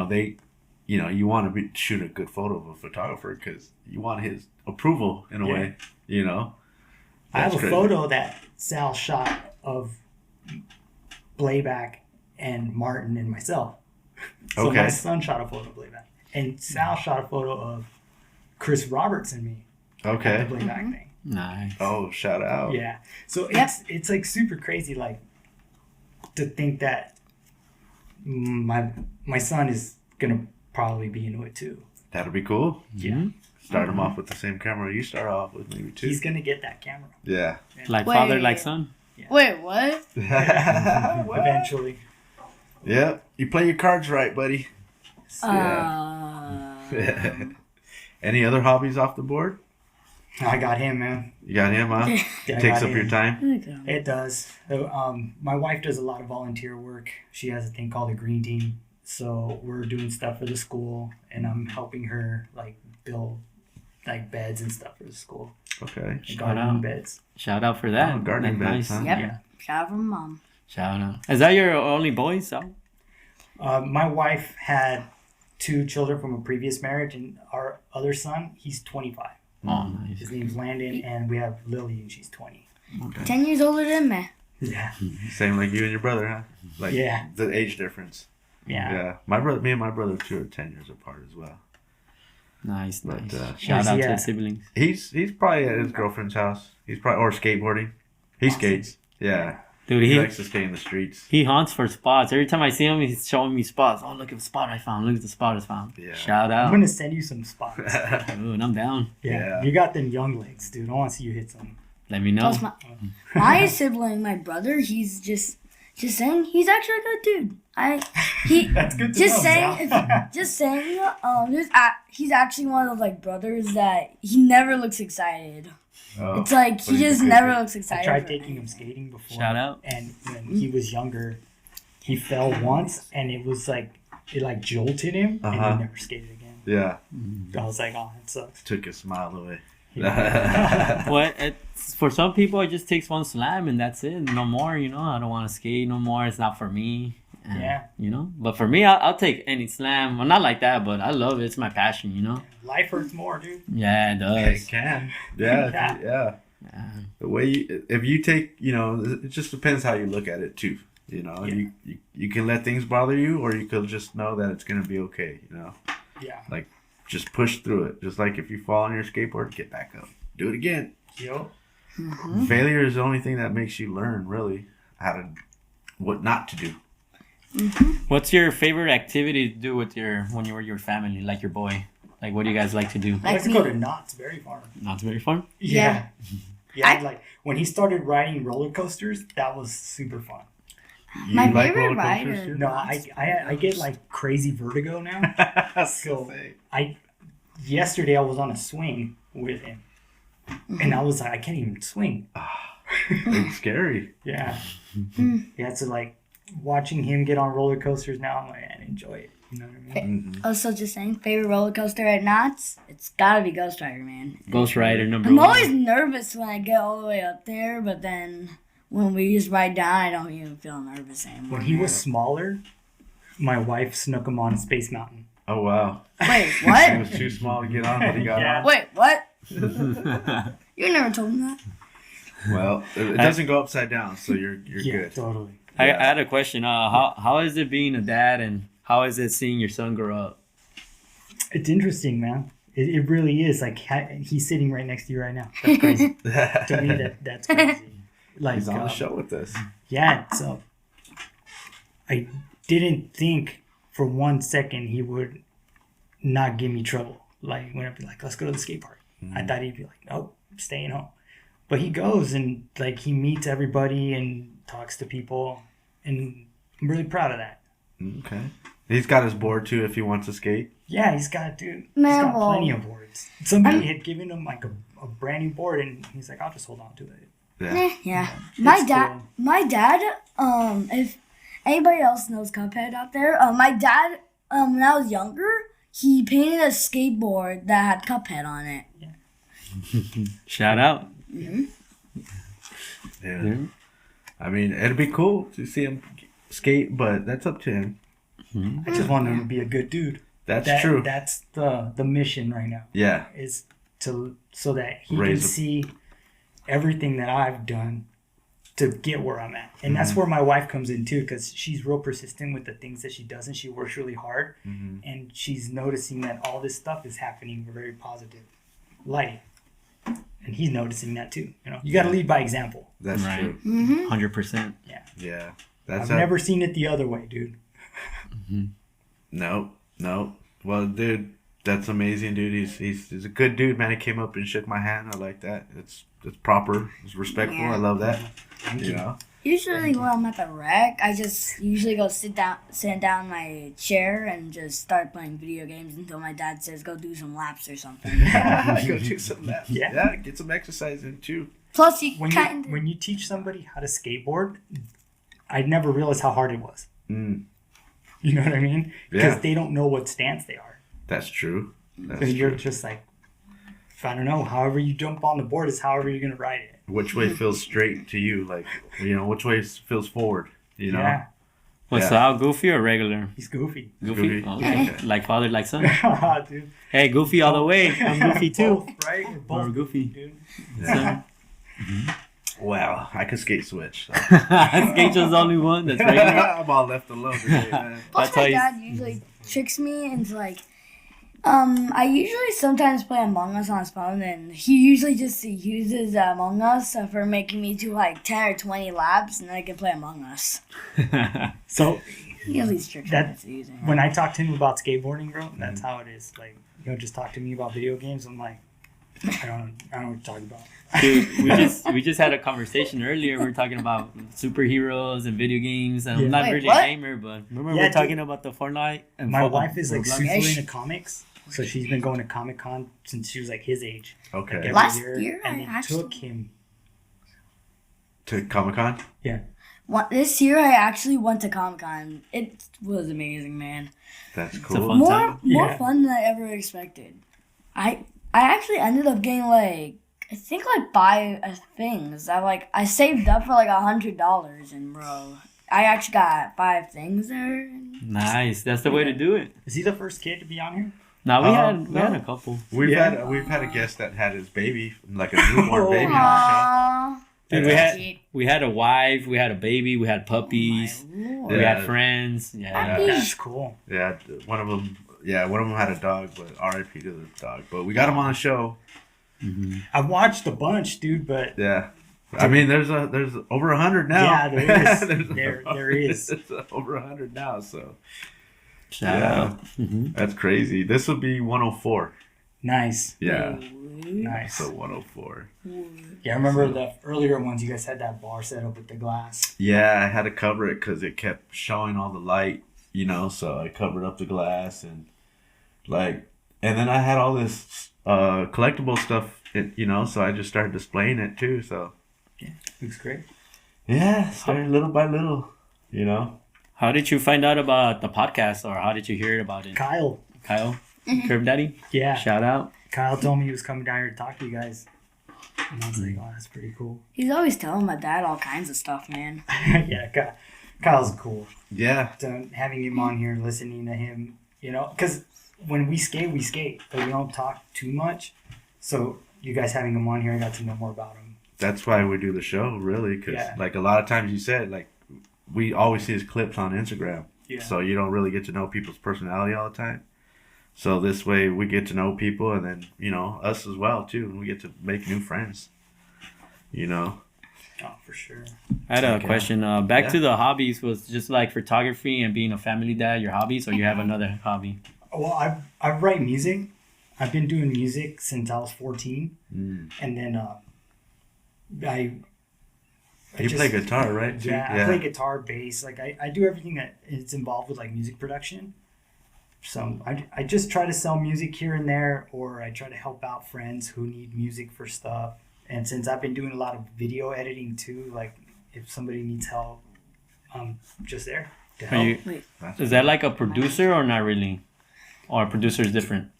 want to shoot a good photo of a photographer because you want his approval in a way, you know. I have a photo that Sal shot of Blayback and Martin and myself. So my son shot a photo of Blayback. And Sal shot a photo of Chris Roberts and me. Okay. At the playback thing. Nice. Oh, shout out. Yeah. So Yep. it's like super crazy, like to think that my son is gonna probably be into it too. That'll be cool. Yeah. Start him off with the same camera you start off with, maybe too. He's gonna get that camera Yeah. Like Wait. father, like son. Wait, what? eventually. Yeah. You play your cards right, buddy. Any other hobbies off the board? I got him, man. You got him, huh? Yeah, I Takes got up your him. time. It does. My wife does a lot of volunteer work. She has a thing called the Green Team. So we're doing stuff for the school, and I'm helping her like build like beds and stuff for the school. Okay. Gardening beds. Shout out for that. Oh, gardening That's beds, huh? Yep. Yeah. Shout out from mom. Shout out. Is that your only boy, Sal? My wife had 2 children from a previous marriage, and our other son, he's 25. Oh, nice. His name's Landon, and we have Lily, and she's 20. Okay. 10 years older than me. Yeah. Same like you and your brother, huh? Like Yeah. the age difference. Yeah. Yeah. Me and my brother too are 10 years apart as well. Nice, But, nice. Shout out to yeah. the siblings. He's probably at his girlfriend's house. He's probably or skateboarding. He skates. Yeah. Dude, He he likes to skate in the streets. he hunts for spots. Every time I see him, he's showing me spots. Oh, look at the spot I found. Look at the spot I found. Yeah. Shout I'm out. going to send you some spots. Ooh, and I'm down. Yeah. You got them young legs, dude. I want to see you hit some. Let me know. Plus my sibling, my brother, he's just saying he's actually a good dude. That's good to just know, saying, Sal. just saying. He's actually one of those like brothers that he never looks excited. Oh. It's like But he he's a just good never kid. looks I excited. tried for taking him things. skating before. Shout out. And when he was younger, he fell once, and it was like, it like jolted him, and Uh-huh. he never skated again. Yeah. I was like, oh, it sucks. Took a smile away. What? It's, for some people, it just takes one slam and that's it. No more, you know. I don't want to skate no more. It's not for me. And, Yeah. You know. But for me, I'll take any slam. Well, not like that, but I love it. It's my passion, you know. Life hurts more, dude. Yeah, it It does. can. Yeah. Yeah. Yeah. Yeah. The way if you take, it just depends how you look at it too. Yeah. You can let things bother you, or you could just know that it's gonna be okay. Yeah. Just push through it. Just like if you fall on your skateboard, get back up, do it again. Yo. Failure is the only thing that makes you learn really what not to do. What's your favorite activity to do with when you were your family, like your boy? Like, what do you guys like to do? Like Let's me. go to Knott's very far. Not very fun. Yeah. Yeah, like when he started riding roller coasters, that was super fun. You My like favorite roller coasters, rider- too? No, I get like crazy vertigo now. So yesterday I was on a swing with him, and I was like, I can't even swing. It's scary. Yeah. Yeah, so like watching him get on roller coasters now, I'm like, I enjoy it. You know what I mean? Also, just saying, favorite roller coaster at Knott's? It's gotta be Ghost Rider, man. Ghost Rider number I'm one. always nervous when I get all the way up there, but then when we just ride down, I don't even feel nervous anymore. When he was smaller, my wife snuck him on Space Mountain. Oh wow. Wait, He what? was too small to get on, but he got Yeah. on. Wait, what? You never told me that. Well, it doesn't go upside down, so you're Yeah, good. totally. I had a question. How is it being a dad, and how is it seeing your son grow up? It's interesting, man. It really is. Like he's sitting right next to you right now. That's crazy. To me, that's crazy. Like He's on the show with us. Yeah. So I didn't think for 1 second he would not give me trouble. Like when I'd be like, "Let's go to the skate park." I thought he'd be like, "Nope, I'm staying home." But he goes and like he meets everybody and talks to people, and I'm really proud of that. Okay. He's got his board too if he wants to skate. Yeah, he's got he's Man, got well, plenty of boards. Somebody had given him like a brand new board, and he's like, "I'll just hold on to it." Yeah. My It's dad, cool. if anybody else knows Cuphead out there, my dad, when I was younger, he painted a skateboard that had Cuphead on it. Shout out. Yeah. I mean, it'd be cool to see him skate, but that's up to him. I just want him to be a good dude. That's true. That's the mission right now. Yeah. Is so that he Raise can a- see everything that I've done to get where I'm at. And that's where my wife comes in too, because she's real persistent with the things that she does, and she works really hard. And she's noticing that all this stuff is happening in a very positive light. And he's noticing that too. You know, you got to lead by example. That's Right. true. 100%. Yeah. I've never seen it the other way, dude. No. Well, dude, that's amazing, dude. He's a good dude, man. He came up and shook my hand. I like that. It's proper. It's respectful. Yeah. I love that. Thank You you. know. Usually when I'm at the rec, I just usually go sit down in my chair and just start playing video games until my dad says go do some laps or something. Go do some laps. Yeah. Get some exercise in too. Plus, you When kind of you teach somebody how to skateboard, I never realized how hard it was. Mm, You know what I mean? Because Yeah. they don't know what stance they are. that's true. That's Because you're true. just like, I don't know, however you jump on the board is however you're going to ride it. Which way feels straight to you? Like, which way feels forward? You know. Yeah, What's Yeah. Sal, goofy or regular? he's goofy. Goofy. Goofy. Okay. Okay. Like father, like son. Dude. Hey, goofy all the way. I'm goofy too. Both, right? You're Or both goofy. dude. Yeah. Well, I can skate switch. So. Skate's the only one that's regular. I'm all left alone today, man. plus That's my how you- dad usually tricks me into like. I usually sometimes play Among Us on his phone, and he usually just uses Among Us for making me do like 10 or 20 laps, and then I can play Among Us. So He at least tricks me That- into using it. when I talk to him about skateboarding, bro, that's how it is. Like, just talk to me about video games. I'm like, I don't know what you're talking about. Dude, we just had a conversation earlier. We were talking about superheroes and video games. And Yeah. I'm not Wait, really what? a gamer, but remember Yeah, we were dude. talking about the Fortnite and My wife is like Roblox? super Yes. into comics, so she's been going to Comic Con since she was like his age. Okay. Every Last year, and I it actually- took him. To Comic Con. This year, I actually went to Comic Con. It was amazing, man. That's a cool. fun- More time. Yeah. fun than I ever expected. I actually ended up getting like I think like 5 things. I saved up for like $100, and bro, I actually got 5 things there. Nice. That's the way to do it. Is he the first kid to be on here? Now we No. had a couple. We've Yeah. had a guest that had his baby, like a newborn baby on the show. Aww. Dude, That's we had a wife, we had a baby, we had puppies, Lord. we Yeah. had friends. Yeah. Puppy. That's cool. Yeah, one of them. Yeah, one of them had a dog, but R.I.P. to the dog. But we got him on the show. Mm-hmm. I watched a bunch, dude, but Yeah, I mean, there's over 100 now. Yeah, there is. There's There is. It's over 100 now. So Shout Yeah. out. Mm-hmm. that's crazy. This will be 104. nice. Yeah, Nice. so 104. Yeah, I remember the earlier ones you guys had that bar set up with the glass. Yeah, I had to cover it because it kept showing all the light, so I covered up the glass and then I had all this collectible stuff, so I just started displaying it too. So Looks great. yeah, started little by little, How did you find out about the podcast, or how did you hear about it? Kyle. Kyle, Curb Daddy, Yeah. shout out. Kyle told me he was coming down here to talk to you guys. And I was like, oh, that's pretty cool. He's always telling my dad all kinds of stuff, man. Yeah, Kyle's cool. Yeah, So having him on here, listening to him, because when we skate, but we don't talk too much. So you guys having him on here, I got to know more about him. that's why we do the show, really, because Yeah. a lot of times you said we always see his clips on Instagram, Yeah. so you don't really get to know people's personality all the time. So this way we get to know people, and then us as well too, and we get to make new friends. Oh, for sure. I had a Okay. question. Back Yeah. to the hobbies, was just like photography and being a family dad your hobbies, or you have another hobby? Well, I write music. I've been doing music since I was 14. Mm. And then I You just- play guitar, right? too? Yeah, I play guitar, bass. I do everything that is involved with music production. So I just try to sell music here and there, or I try to help out friends who need music for stuff. And since I've been doing a lot of video editing too, if somebody needs help, I'm just there to Are help. you, is that like a producer or not really? Or a producer is different?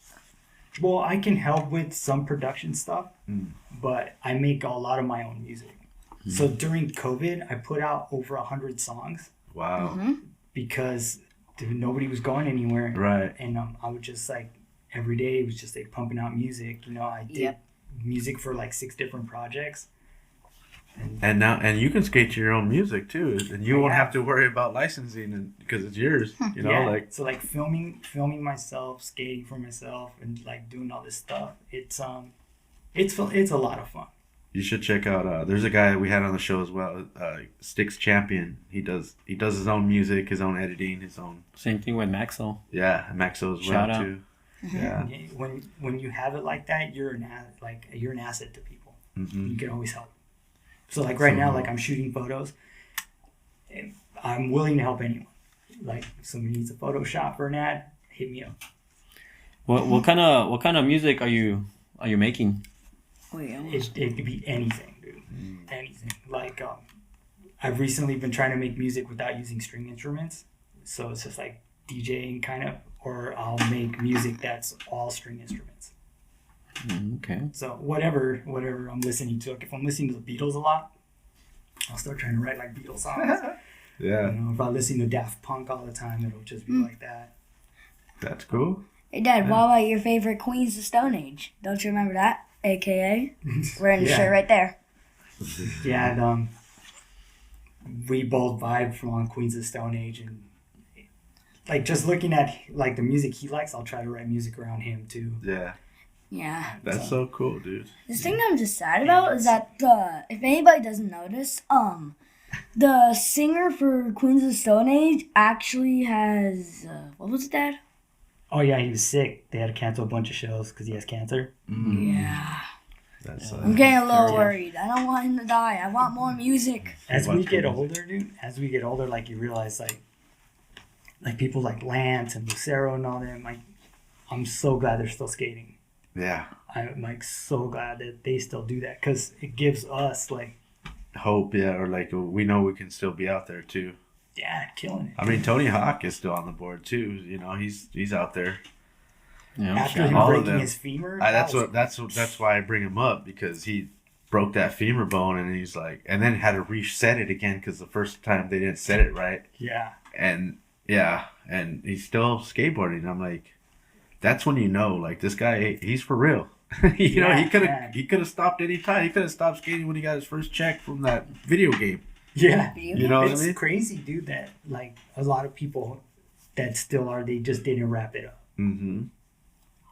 Well, I can help with some production stuff, Mm. but I make a lot of my own music. So during COVID, I put out over 100 songs Wow. because nobody was going anywhere. Right. And I would just every day it was just pumping out music. I did Yep. music for 6 different projects. And you can skate your own music too, and you won't have to worry about licensing because it's yours. You know, like so like filming myself, skating for myself, and like doing all this stuff. It's a lot of fun. You should check out. There's a guy we had on the show as well, Sticks Champion. He does his own music, his own editing, his own. Same thing with Maxo. Yeah, Maxo as well too. Yeah. When you have it like that, you're an asset to people. Mm-hmm. You can always help. So like right now, like I'm shooting photos. I'm willing to help anyone. Like if somebody needs a Photoshop for an ad, hit me up. What kind of music are you making? It could be anything, dude. Anything. Like I've recently been trying to make music without using string instruments. So it's just like DJing kind of, or I'll make music that's all string instruments. Okay. So whatever I'm listening to. Like if I'm listening to the Beatles a lot, I'll start trying to write like Beatles songs. Yeah. You know, if I listen to Daft Punk all the time, it'll just be like that. That's cool. Hey, Dad, what about your favorite Queens of Stone Age? Don't you remember that? AKA, wearing the shirt right there. Yeah, and we both vibe from Queens of Stone Age, and like just looking at like the music he likes, I'll try to write music around him too. Yeah. Yeah. That's so cool, dude. The thing that I'm just sad about is that if anybody doesn't notice, the singer for Queens of Stone Age actually has what was it, Dad? Oh yeah, he was sick. They had to cancel a bunch of shows because he has cancer. Yeah. That's I'm getting a little worried. I don't want him to die. I want more music. As we get older, dude, like you realize like people like Lance and Lucero and all them, like I'm so glad they're still skating. Yeah. I'm like so glad that they still do that because it gives us like hope, or like we know we can still be out there too. Yeah, killing it. I mean, Tony Hawk is still on the board too. You know, he's out there. Yeah, after him breaking his femur. That's why I bring him up, because he broke that femur bone, and he's like, and then had to reset it again because the first time they didn't set it right. Yeah. And he's still skateboarding. I'm like, that's when you know, like, this guy, he's for real. you know, he could have stopped any time. He could have stopped skating when he got his first check from that video game. Yeah. You know what I mean? It's crazy, dude, that like a lot of people that still are, they just didn't wrap it up. Mm-hmm.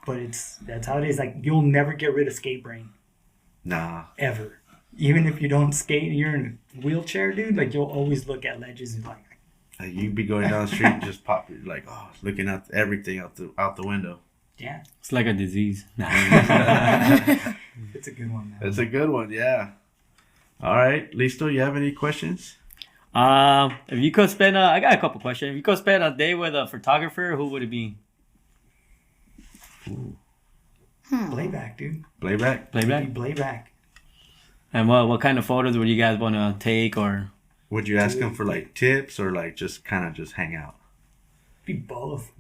But that's how it is. Like, you'll never get rid of skate brain. Nah. Ever. Even if you don't skate, you're in a wheelchair, dude, like you'll always look at ledges and like you'd be going down the street and just pop, like, looking at everything out the window. Yeah. It's like a disease. It's a good one, man. It's a good one, yeah. All right, Listo, you have any questions? If you could spend I got a couple questions. If you could spend a day with a photographer, who would it be? Ooh. Blayback, dude. Blayback? Blayback. And what kind of photos would you guys want to take, or would you ask him for like tips, or like just kind of just hang out? Be both.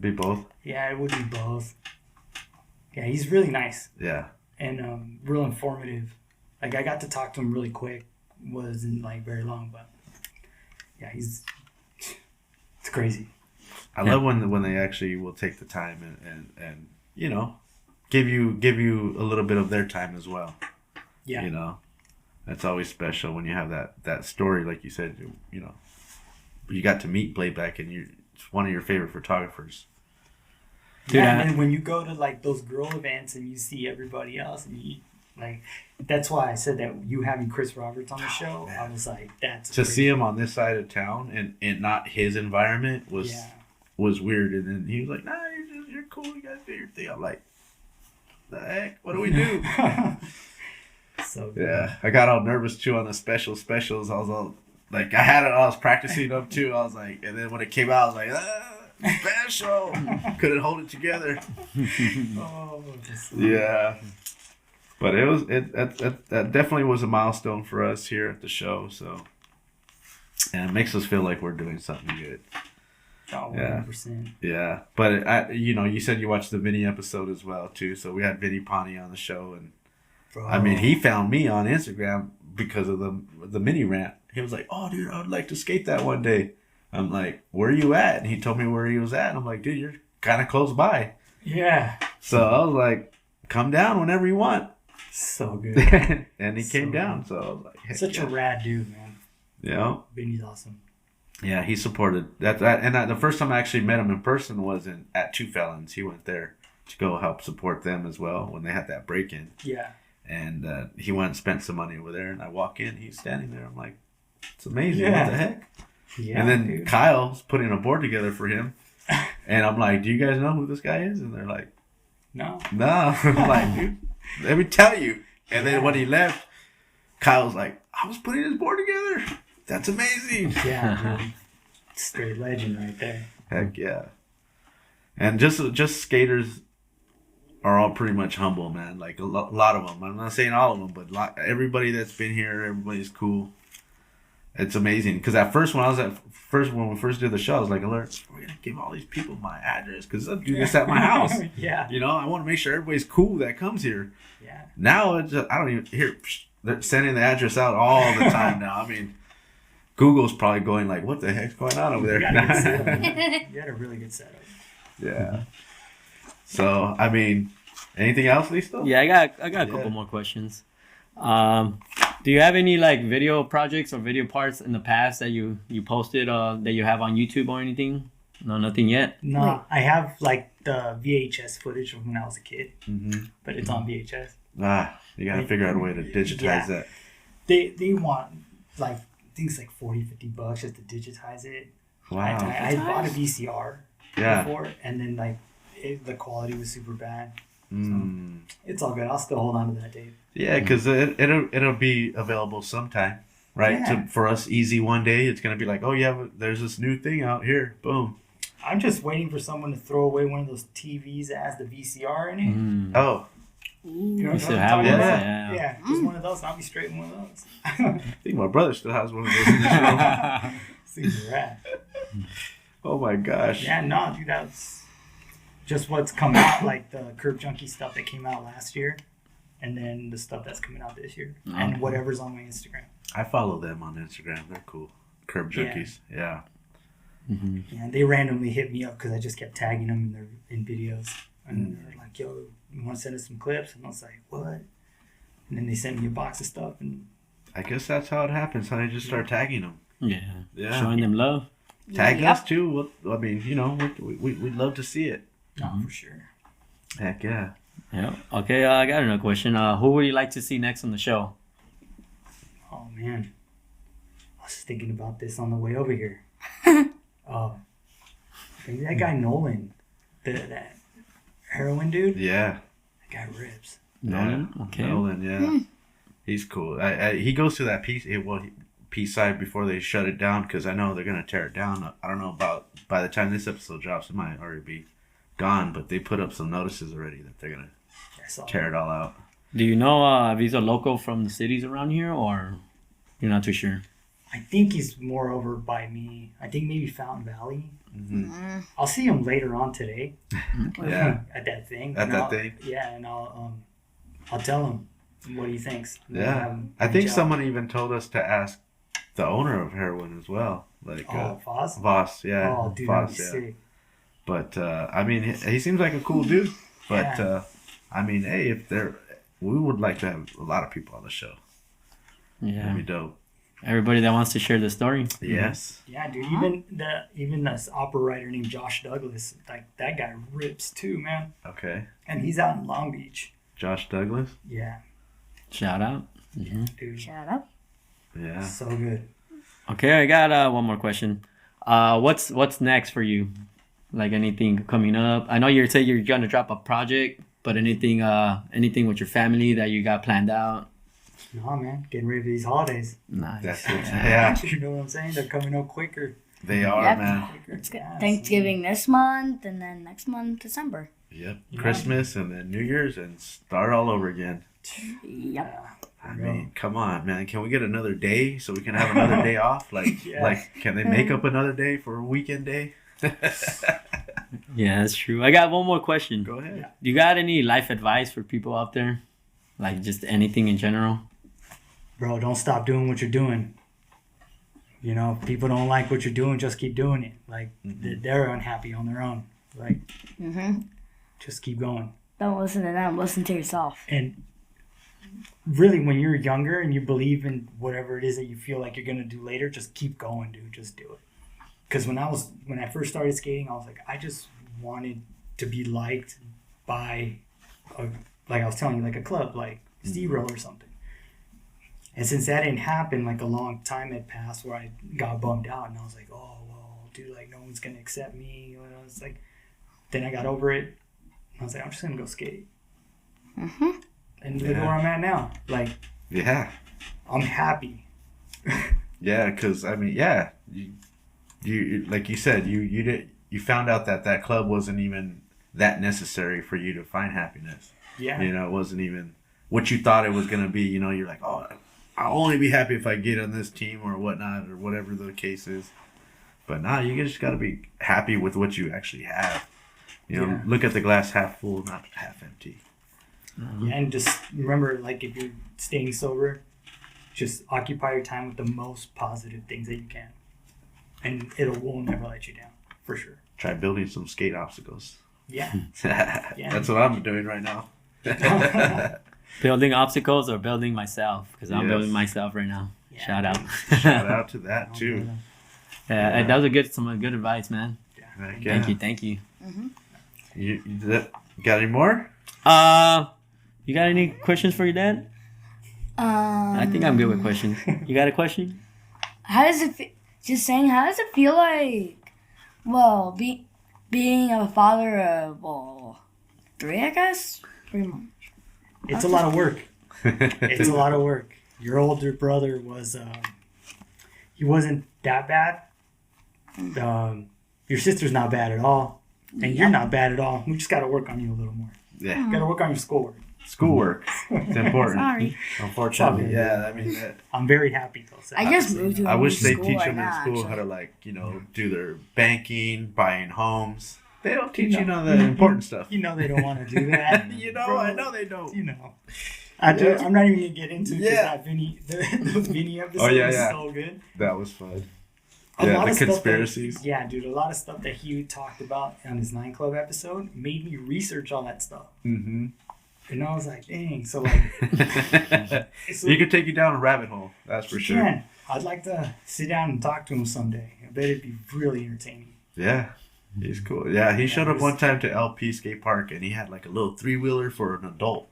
Yeah, it would be both. Yeah, he's really nice. Yeah. And real informative. Like, I got to talk to him really quick. Wasn't like very long, but yeah, it's crazy. I love when they actually will take the time and you know, give you a little bit of their time as well. Yeah. You know, that's always special when you have that story, like you said. You know, you got to meet Blayback, and it's one of your favorite photographers. Dude, yeah, and then when you go to like those girl events and you see everybody else, and you like, that's why I said that you having Chris Roberts on the show, I was like, that's to see him on this side of town and not his environment was weird. And then he was like, "Nah, you're cool. You guys do your thing." I'm like, "The heck? What do we do?" So good. Yeah, I got all nervous too on the specials. I was all like, I was practicing them too. I was like, and then when it came out, I was like, special. Couldn't hold it together. Yeah. But that definitely was a milestone for us here at the show. So, and it makes us feel like we're doing something good. Oh, 100%. Yeah. But you said you watched the Vinny episode as well too. So we had Vinny Pani on the show, and I mean, he found me on Instagram because of the mini ramp. He was like, "Oh, dude, I would like to skate that one day." I'm like, "Where are you at?" And he told me where he was at. And I'm like, "Dude, you're kind of close by." Yeah. So I was like, "Come down whenever you want." So good. And he came down, so I was like, heck Such a rad dude, man. Yeah. Vinny's awesome. Yeah, he supported that. The first time I actually met him in person was at Two Felons. He went there to go help support them as well when they had that break-in. Yeah. And he went and spent some money over there. And I walk in, he's standing there. I'm like, it's amazing. Yeah. What the heck? Yeah. And then dude. Kyle's putting a board together for him. And I'm like, do you guys know who this guy is? And they're like, No. no. I'm like, dude, let me tell you. And then when he left, Kyle's like, I was putting his board together. That's amazing. Yeah, dude. Straight legend right there. Heck yeah. And just skaters are all pretty much humble, man. Like a lot of them. I'm not saying all of them, but everybody that's been here, everybody's cool. It's amazing. Because at first, when we first did the show, I was like, alert, we're going to give all these people my address because they'll do this at my house. Yeah. You know, I want to make sure everybody's cool that comes here. Yeah. Now, it's just, I don't even hear, they're sending the address out all the time now. I mean, Google's probably going like, what the heck's going on over there? You had a really good setup. Yeah. So, I mean, anything else, Listo? Yeah, I got a couple more questions. Do you have any like video projects or video parts in the past that you posted that you have on YouTube or anything? No, nothing yet. No, I have like the VHS footage from when I was a kid, Mm-hmm. but it's on VHS. You got to figure out a way to digitize that. They want like things like $40-$50 just to digitize it. Wow. I bought a VCR before, and then like the quality was super bad. Mm. So it's all good. I'll still hold on to that, Dave. Yeah, because it'll be available sometime, right? Yeah. For us, easy one day, it's gonna be like, oh yeah, there's this new thing out here. Boom. I'm just waiting for someone to throw away one of those TVs that has the VCR in it. Mm. Oh, You know You what still I'm have talking one? about? Yeah. Yeah, just one of those. I'll be straight in one of those. I think my brother still has one of those in his room. Things are rad. Oh my gosh. Yeah, no, dude, that's just what's come out, like the Curb Junkie stuff that came out last year, and then the stuff that's coming out this year, and whatever's on my Instagram. I follow them on Instagram. They're cool. Curb Junkies. Yeah. Mm-hmm. Yeah, they randomly hit me up because I just kept tagging them in videos, and they're like, "Yo, you want to send us some clips?" And I was like, "What?" And then they sent me a box of stuff, and I guess that's how it happens. How they just start tagging them. Yeah. Showing them love. Tag us too. I mean, you know, we'd love to see it. no, for sure. Heck yeah. Yeah. Okay. I got another question. Who would you like to see next on the show? Oh man, I was thinking about this on the way over here. Maybe that guy Nolan, that heroin dude. Yeah. That guy rips. Nolan. Okay. Nolan, yeah. He's cool. He goes to that peace side before they shut it down because I know they're going to tear it down. I don't know about by the time this episode drops, it might already be gone, but they put up some notices already that they're going to tear it all out. Do you know if he's a local from the cities around here, or you're not too sure? I think he's more over by me. I think maybe Fountain Valley. Mm-hmm. I'll see him later on today. Yeah. At that thing. At that thing? Yeah, and I'll tell him what he thinks. And then have Yeah. him I think reach out. someone even told us to ask the owner of Heroin as well. Like, Voss? Voss, yeah. Oh, dude, Voss, that'd be sick. But, I mean, he seems like a cool dude. But, Yeah. I mean, hey, we would like to have a lot of people on the show. Yeah. That'd be dope. Everybody that wants to share the story. Yes. Yeah, dude. Even this opera writer named Josh Douglas, like that guy rips too, man. Okay. And he's out in Long Beach. Josh Douglas? Yeah, Shout out. dude. Shut up. Yeah. So good. Okay, I got one more question. What's next for you? Like anything coming up? I know you say you're gonna drop a project, but anything with your family that you got planned out? No, man. Getting ready for these holidays. Nice. That's it. Yeah. You know what I'm saying? They're coming up quicker. They are, Yep. man. It's good. Yeah, Thanksgiving this month, and then next month, December. Yep. Yeah. Christmas and then New Year's and start all over again. Yep. I mean, come on, man. Can we get another day so we can have another day off? Like, Yeah. can they make up another day for a weekend day? Yeah, that's true. I got one more question. Go ahead. Do you got any life advice for people out there? Like just anything in general? Bro, don't stop doing what you're doing. You know, if people don't like what you're doing, just keep doing it. Like, they're unhappy on their own. Like, Mm-hmm. just keep going. Don't listen to them. Listen to yourself. And really, when you're younger and you believe in whatever it is that you feel like you're gonna do later, just keep going, dude. Just do it. Because when I first started skating, I was like, I just wanted to be liked by, like I was telling you, like a club, like SeaWorld or something. And since that didn't happen, like a long time had passed where I got bummed out, and I was like, oh well, dude, like no one's gonna accept me. You know, it's like, then I got over it. I was like, I'm just gonna go skate. Mm-hmm. And look where I'm at now. Like, Yeah. I'm happy. Yeah, because I mean, yeah, you like you said, you found out that club wasn't even that necessary for you to find happiness. Yeah. You know, it wasn't even what you thought it was gonna be. You know, you're like, oh, I'll only be happy if I get on this team or whatnot or whatever the case is. But nah, you just gotta be happy with what you actually have. You know, look at the glass half full, not half empty. Yeah, and just remember, like, if you're staying sober, just occupy your time with the most positive things that you can. And will never let you down, for sure. Try building some skate obstacles. Yeah. That's what I'm doing right now. Building obstacles or building myself, because I'm Yes. building myself right now. Yeah. Shout out. Shout out to that too. Yeah, that was some good advice, man. Heck Thank you. You got any more? You got any questions for your dad? I think I'm good with questions. You got a question? How does it just saying, how does it feel like, well, being a father of, well, 3, I guess? 3 months. It's a lot of work. It's a lot of work. Your older brother was, he wasn't that bad. Your sister's not bad at all. And you're not bad at all. We just got to work on you a little more. Yeah. Got to work on your schoolwork. Schoolwork. It's important. Sorry. Unfortunately, yeah. I mean, I'm very happy though. So I just moved to I a wish new they school teach right them now, in school actually. how to, like, you know, do their banking, buying homes. They don't teach you none of the important stuff. You know they don't want to do that. You know, Bro, I know they don't. You know. I'm not even going to get into it because Yeah. that the Vinny episode Oh, yeah, is yeah. so good. That was fun. A Yeah, lot the of stuff conspiracies. yeah, dude, a lot of stuff that he talked about on his 9 Club episode made me research all that stuff. Mm-hmm. And I was like, dang. So, like, He could take you down a rabbit hole. That's for sure. man, I'd like to sit down and talk to him someday. I bet it'd be really entertaining. Yeah. He's cool. Yeah, he showed up he's- one time to LP skate park and he had like a little 3-wheeler for an adult.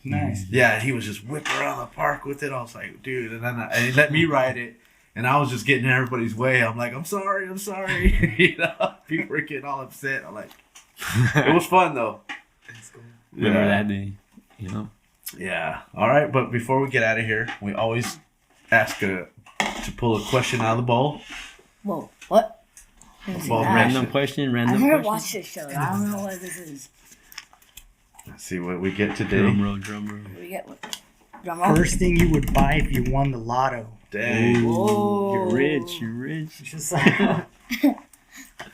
Nice. Yeah, he was just whipping around the park with it. I was like, dude, and then and he let me ride it, and I was just getting in everybody's way. I'm like, I'm sorry. You know, people were getting all upset. I'm like, it was fun though. That's cool. Remember that day, you know? Yeah. All right, but before we get out of here, we always ask to pull a question out of the bowl. Whoa, what? Didn't see Well, that. Random question, I've random never question. watched this show. I don't know what this is. Let's see what we get today. Drum roll. We get what? Drum roll? First thing you would buy if you won the lotto. Dang. Whoa. You're rich. It's just like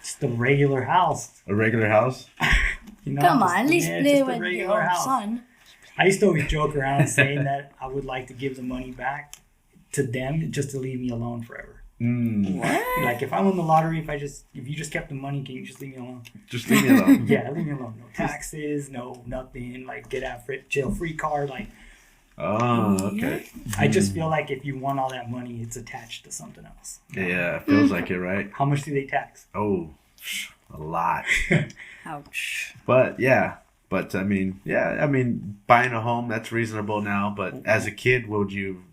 just a regular house. A regular house. You know, Come just- on, at least yeah, play just a with regular your house. son. I used to always joke around saying that I would like to give the money back to them just to leave me alone forever. Mm. What? Like if I won the lottery, if you just kept the money, can you just leave me alone? Just leave me alone. Yeah, leave me alone. No taxes, no nothing. Like get out jail free card. Like Oh, okay. I just feel like if you won all that money, it's attached to something else. Yeah, feels like it, right? How much do they tax? Oh, a lot. Ouch. But yeah, I mean, buying a home, that's reasonable now. But as a kid, would you?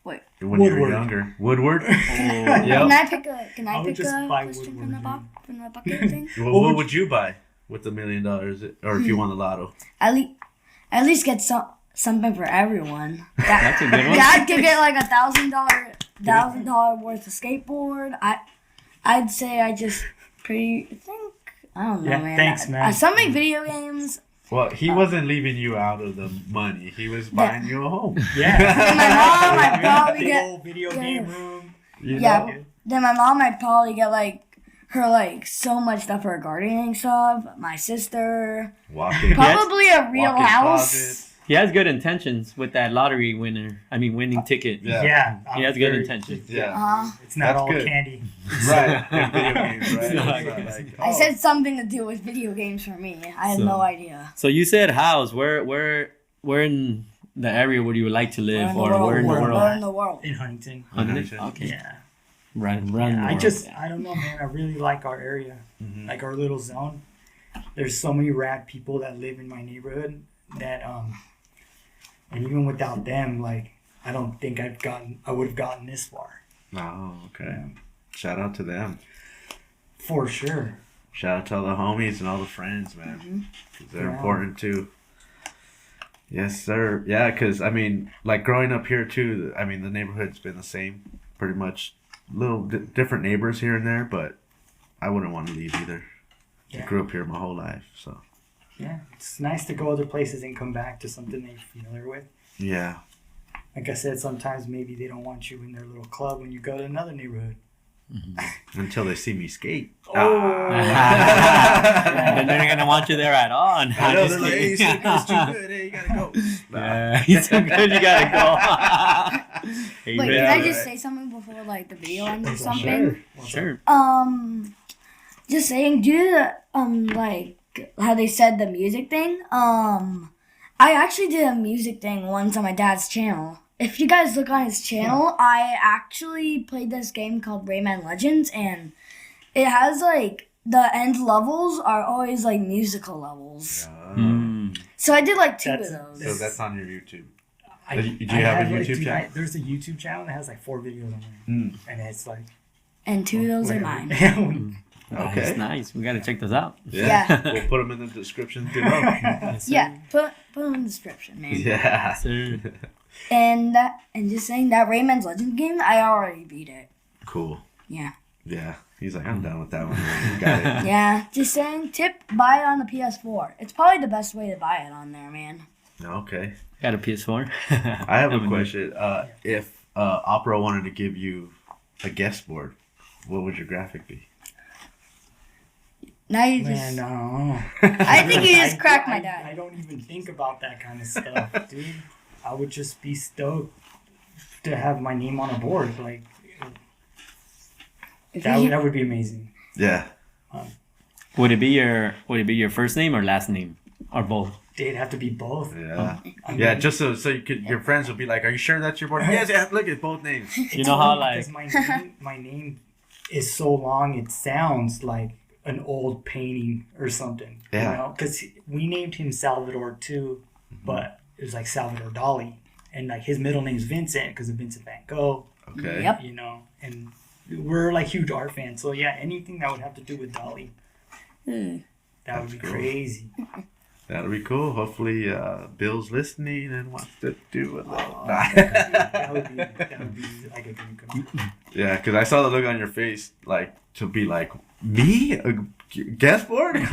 Wait. When you were Woodward. younger, Woodward. Can Yep. I pick a? Can I I would pick just a buy question Woodward, from the bucket thing? Well, what would you buy with $1 million, or if you won the lotto? At least get something for everyone. That's a good one. Dad could get like $1,000 worth of skateboard. I'd say I don't know, Yeah, man. thanks, man. Something video games. Well, he wasn't leaving you out of the money. He was buying you a home. Yeah. My mom might probably Big get. old video game room. You Yeah. know? Then my mom might probably get her so much stuff for her gardening stuff. My sister, Walk-in. probably a real walk-in house. closet. He has good intentions with that lottery winning ticket. Yeah. Yeah. He has good intentions. Yeah. It's not That's all good. candy. Right. And video games, right? It's not It's not good. like, I oh, said something to do with video games for me. I had So- no idea. So you said house. Where in the area where you would like to live, Where in the world? Where in the world? In Huntington. Huntington? Okay. Yeah. Right. Yeah, I don't know, man. I really like our area, like our little zone. There's so many rad people that live in my neighborhood that, and even without them, like, I don't think I would have gotten this far. Oh, okay. Shout out to them. For sure. Shout out to all the homies and all the friends, man. 'Cause they're important too. Yes, sir. Yeah, because, I mean, like growing up here too, I mean, the neighborhood's been the same. Pretty much little different neighbors here and there, but I wouldn't want to leave either. Yeah. I grew up here my whole life, so. Yeah, it's nice to go other places and come back to something they're familiar with. Yeah. Like I said, sometimes maybe they don't want you in their little club when you go to another neighborhood. Until they see me skate. Oh. Then they're gonna want you there at all. I know, they're like, hey, it's too good. Hey, you gotta go. Yeah, he's so good. You gotta go. Hey, Wait, Ray. can I just say something before like the video ends or something? Sure. Just saying, due to like how they said the music thing, I actually did a music thing once on my dad's channel. If you guys look on his channel, I actually played this game called Rayman Legends, and it has like the end levels are always like musical levels. So I did like 2 of those. So that's on your YouTube. I Do you have a like, YouTube channel? There's a YouTube channel that has like 4 videos on there. And it's like... And 2 of those are mine. Okay. Nice. We gotta check those out. Yeah. We'll put them in the description below. Yeah, put them in the description, man. Yeah. Sir. And just saying that Rayman's Legend game, I already beat it. Cool. Yeah. Yeah. He's like, I'm done with that one. You got it. Yeah, just saying, buy it on the PS4. It's probably the best way to buy it on there, man. Okay. Got a PS4. I have a question. If Opera wanted to give you a guest board, what would your graphic be? Now you Man, just... no. I think you just cracked my dad. I don't even think about that kind of stuff, dude. I would just be stoked to have my name on a board. Like, that would be amazing. Yeah. Would it be your first name or last name or both? They'd have to be both. Yeah. I mean, Yeah, just so you could, your friends will be like, "Are you sure that's your board?" Yes, yeah. Look at both names. You know how like because my name is so long, it sounds like an old painting or something. Yeah. You know, because we named him Salvador too, but it was like Salvador Dali, and like his middle name's Vincent because of Vincent Van Gogh. Okay. Yep. You know, and we're like huge art fans, so yeah, anything that would have to do with Dali, that would be cool. crazy. That'll be cool. Hopefully, Bill's listening and wants to do a little. That would be like a dream come true. Yeah, because I saw the look on your face, like to be like me, a guest board. I'm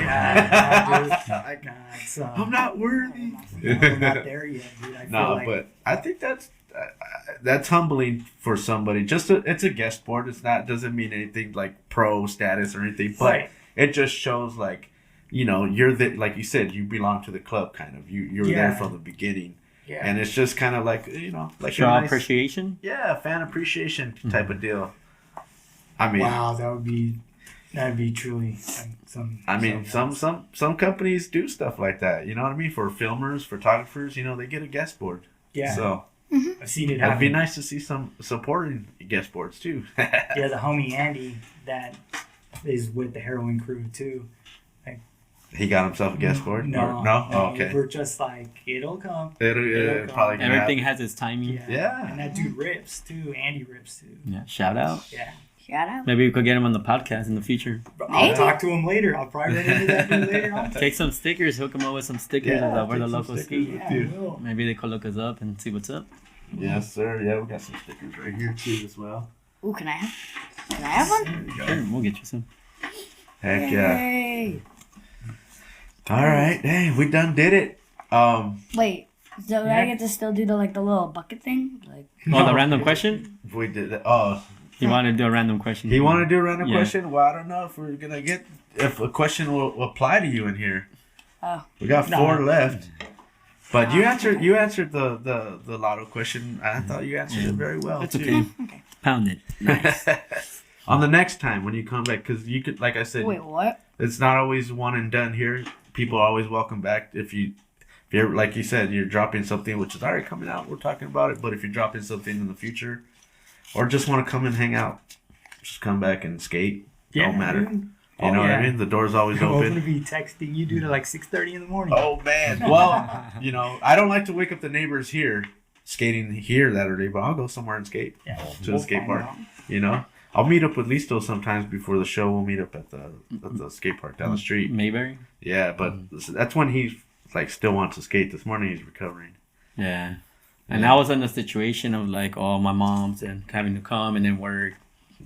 not worthy. I'm not there yet, dude. I feel No, like, but I think that's humbling for somebody. It's a guest board. It's not doesn't mean anything like pro status or anything, but Right. it just shows like, you know, you're like you said, you belong to the club kind of. You were there Yeah. from the beginning, yeah. and it's just kind of like, you know, like show a nice, appreciation. yeah, fan appreciation type of deal. I mean, Wow, that'd be truly some. I mean, some companies do stuff like that. You know what I mean? For filmers, photographers, you know, they get a guest board. Yeah, So I've seen it it'd happen. be nice to see some supporting guest boards too. Yeah, the homie Andy that is with the heroin crew too. He got himself a guest board? No, No? Oh, okay. We're just like, it'll come. It'll probably come Everything out. has its timing. Yeah. And that dude rips too. Andy rips too. Yeah. Shout out. Yeah. Shout out. Maybe we could get him on the podcast in the future. But I'll Maybe. talk to him later. I'll probably run into that dude later on. Take some stickers. Hook him up with some stickers Yeah, of Where the take some Locals stickers. Sk8. Yeah, Dude. I will. Maybe they could look us up and see what's up. Yes, sir. Yeah, we got some stickers right here too as well. Ooh, can I have one? Sure, we'll get you some. Heck yeah. Yay. All right. Hey, we done did it. Wait, so I get to still do the little bucket thing? Like, Oh, the random question? We did that. Oh, You want to do a random question? he wanted to do a random Yeah. question? Well, I don't know if we're gonna get if a question will apply to you in here. Oh. We got No. 4 left. But you answered the lotto question. I thought you answered it very well. That's too. okay. Pound it. Nice. On the next time when you come back, because you could, like I said, wait, what? it's not always one and done here. People are always welcome back. If you if you're like you said, you're dropping something which is already coming out, we're talking about it. But if you're dropping something in the future, or just want to come and hang out, just come back and skate. Don't matter. Dude. You know what I mean? The door's always I'm open. going to be texting you, dude, at like 6:30 in the morning. Oh man. Well, you know, I don't like to wake up the neighbors here skating here that early, but I'll go somewhere and skate to the skate park. You know, I'll meet up with Listo sometimes before the show. We'll meet up at the skate park down the street. Mayberry. Yeah, but that's when he like still wants to skate. This morning he's recovering. Yeah. And I was in the situation of like, oh, my mom's and having to come and then work.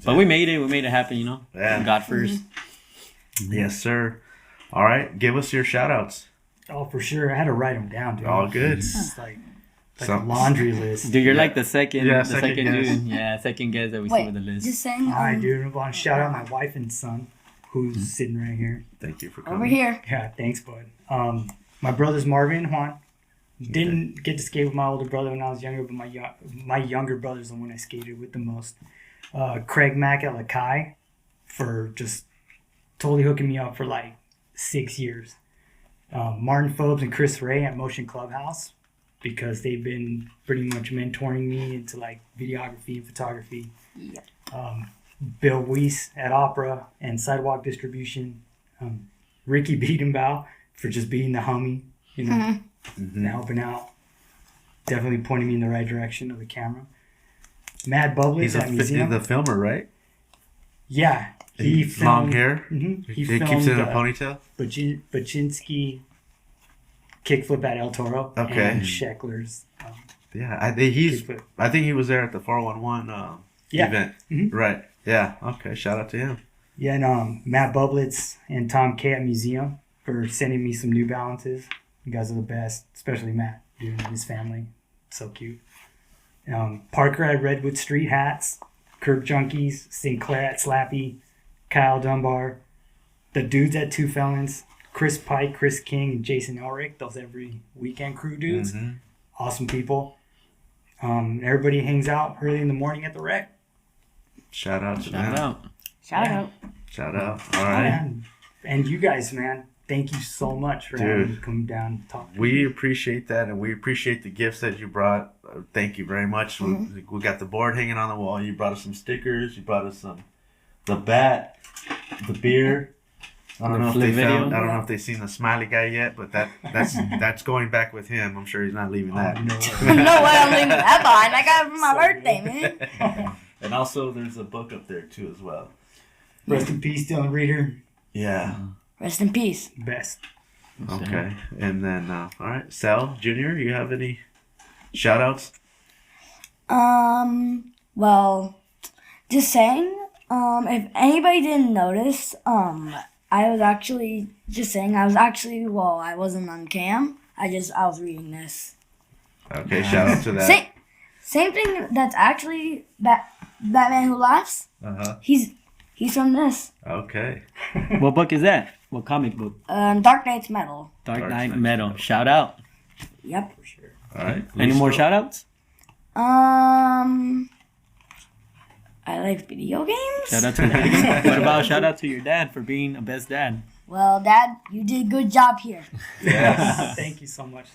But we made it. We made it happen, you know? Yeah. God first. Yes, sir. All right. Give us your shout outs. Oh, for sure. I had to write them down, dude. All good. It's like a laundry list. Dude, you're like the second guest. dude. Yeah, second guest that we see with the list. Just saying. All right, dude. I want to shout out my wife and son, who's sitting right here. Thank you for coming. Over here. Yeah, thanks, bud. My brothers Marvin and Juan. Didn't get to skate with my older brother when I was younger, but my younger brother's the one I skated with the most. Craig Mack at Lakai for just totally hooking me up for like 6 years. Martin Phobes and Chris Ray at Motion Clubhouse because they've been pretty much mentoring me into like videography and photography. Yep. Bill Weiss at Opera and Sidewalk Distribution. Ricky Biedenbaugh for just being the homie, you know, and helping out. Definitely pointing me in the right direction of the camera. Mad Bubblets He's at Museum. the filmer, right? Yeah. He filmed, long hair. Mm-hmm, He keeps it in a ponytail. Baczynski kickflip at El Toro. Okay. And Sheckler's. Yeah, I think kickflip. I think he was there at the 411 event. Mhm. Right. Yeah. Okay. Shout out to him. Yeah, and Matt Bublitz and Tom K at Museum for sending me some New Balances. You guys are the best, especially Matt, dude, and his family. So cute. Parker at Redwood Street Hats, Kirk Junkies, Sinclair at Slappy, Kyle Dunbar, the dudes at Two Felons, Chris Pike, Chris King, and Jason Elric, those every weekend crew dudes. Awesome people. Everybody hangs out early in the morning at the rec. Shout out to Shout them. out. Shout out. Shout out. All right. And you guys, man, thank you so much for having me come down and talk to We me. appreciate that, and we appreciate the gifts that you brought. Thank you very much. We got the board hanging on the wall. You brought us some stickers. You brought us the bat, the beer. I don't know if they've seen the smiley guy yet, but that's going back with him. I'm sure he's not leaving that. No. No way I'm leaving that behind. I got it for my birthday, man. And also, there's a book up there too as well. Rest in peace, Dylan Reader. Yeah. Rest in peace. Best. Okay. And then, all right, Sal Jr., you have any shout outs? Well, just saying, if anybody didn't notice, I was actually I wasn't on cam. I was reading this. Okay, shout out to that. Same thing. That's actually Batman Who Laughs. He's from this. Okay. What book is that? What comic book? Dark Knight's Metal. Dark Knight Metal. Shout out. Yep. For sure. All right. Any more shout outs? I like video games. Shout out to What about shout out to your dad for being a best dad? Well, Dad, you did a good job here. Yes. Thank you so much.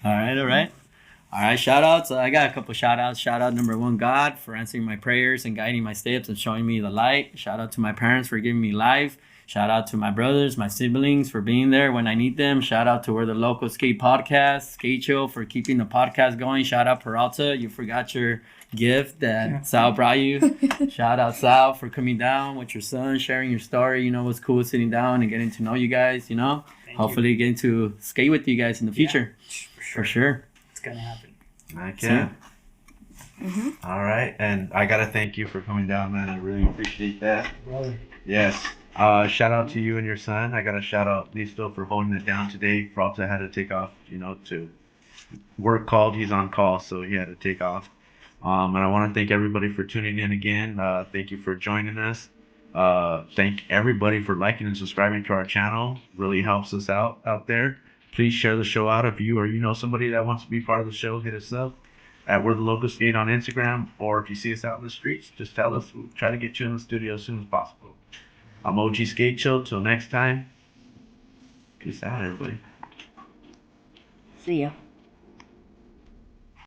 All right, shout outs. I got a couple shout outs. Shout out number one, God, for answering my prayers and guiding my steps and showing me the light. Shout out to my parents for giving me life. Shout out to my brothers, my siblings for being there when I need them. Shout out to Where the Locals Sk8 podcast, Skate Show for keeping the podcast going. Shout out Peralta, you forgot your gift that Sal brought you. Shout out Sal for coming down with your son, sharing your story. You know, it was cool sitting down and getting to know you guys, you know. Hopefully getting to skate with you guys in the future. For sure. It's going to happen. I can. All right. And I got to thank you for coming down, man. I really appreciate that. Brother. Yes. Shout out to you and your son. I got to shout out Listo for holding it down today. Peralta had to take off, you know, to work called. He's on call, so he had to take off. And I want to thank everybody for tuning in again. Thank you for joining us. Thank everybody for liking and subscribing to our channel. Really helps us out there. Please share the show out if you or you know somebody that wants to be part of the show. Hit us up at Where the Locals Sk8 on Instagram, or if you see us out in the streets, just tell us. We'll try to get you in the studio as soon as possible. I'm OG Skate Show. Till next time. Peace out, everybody. See ya.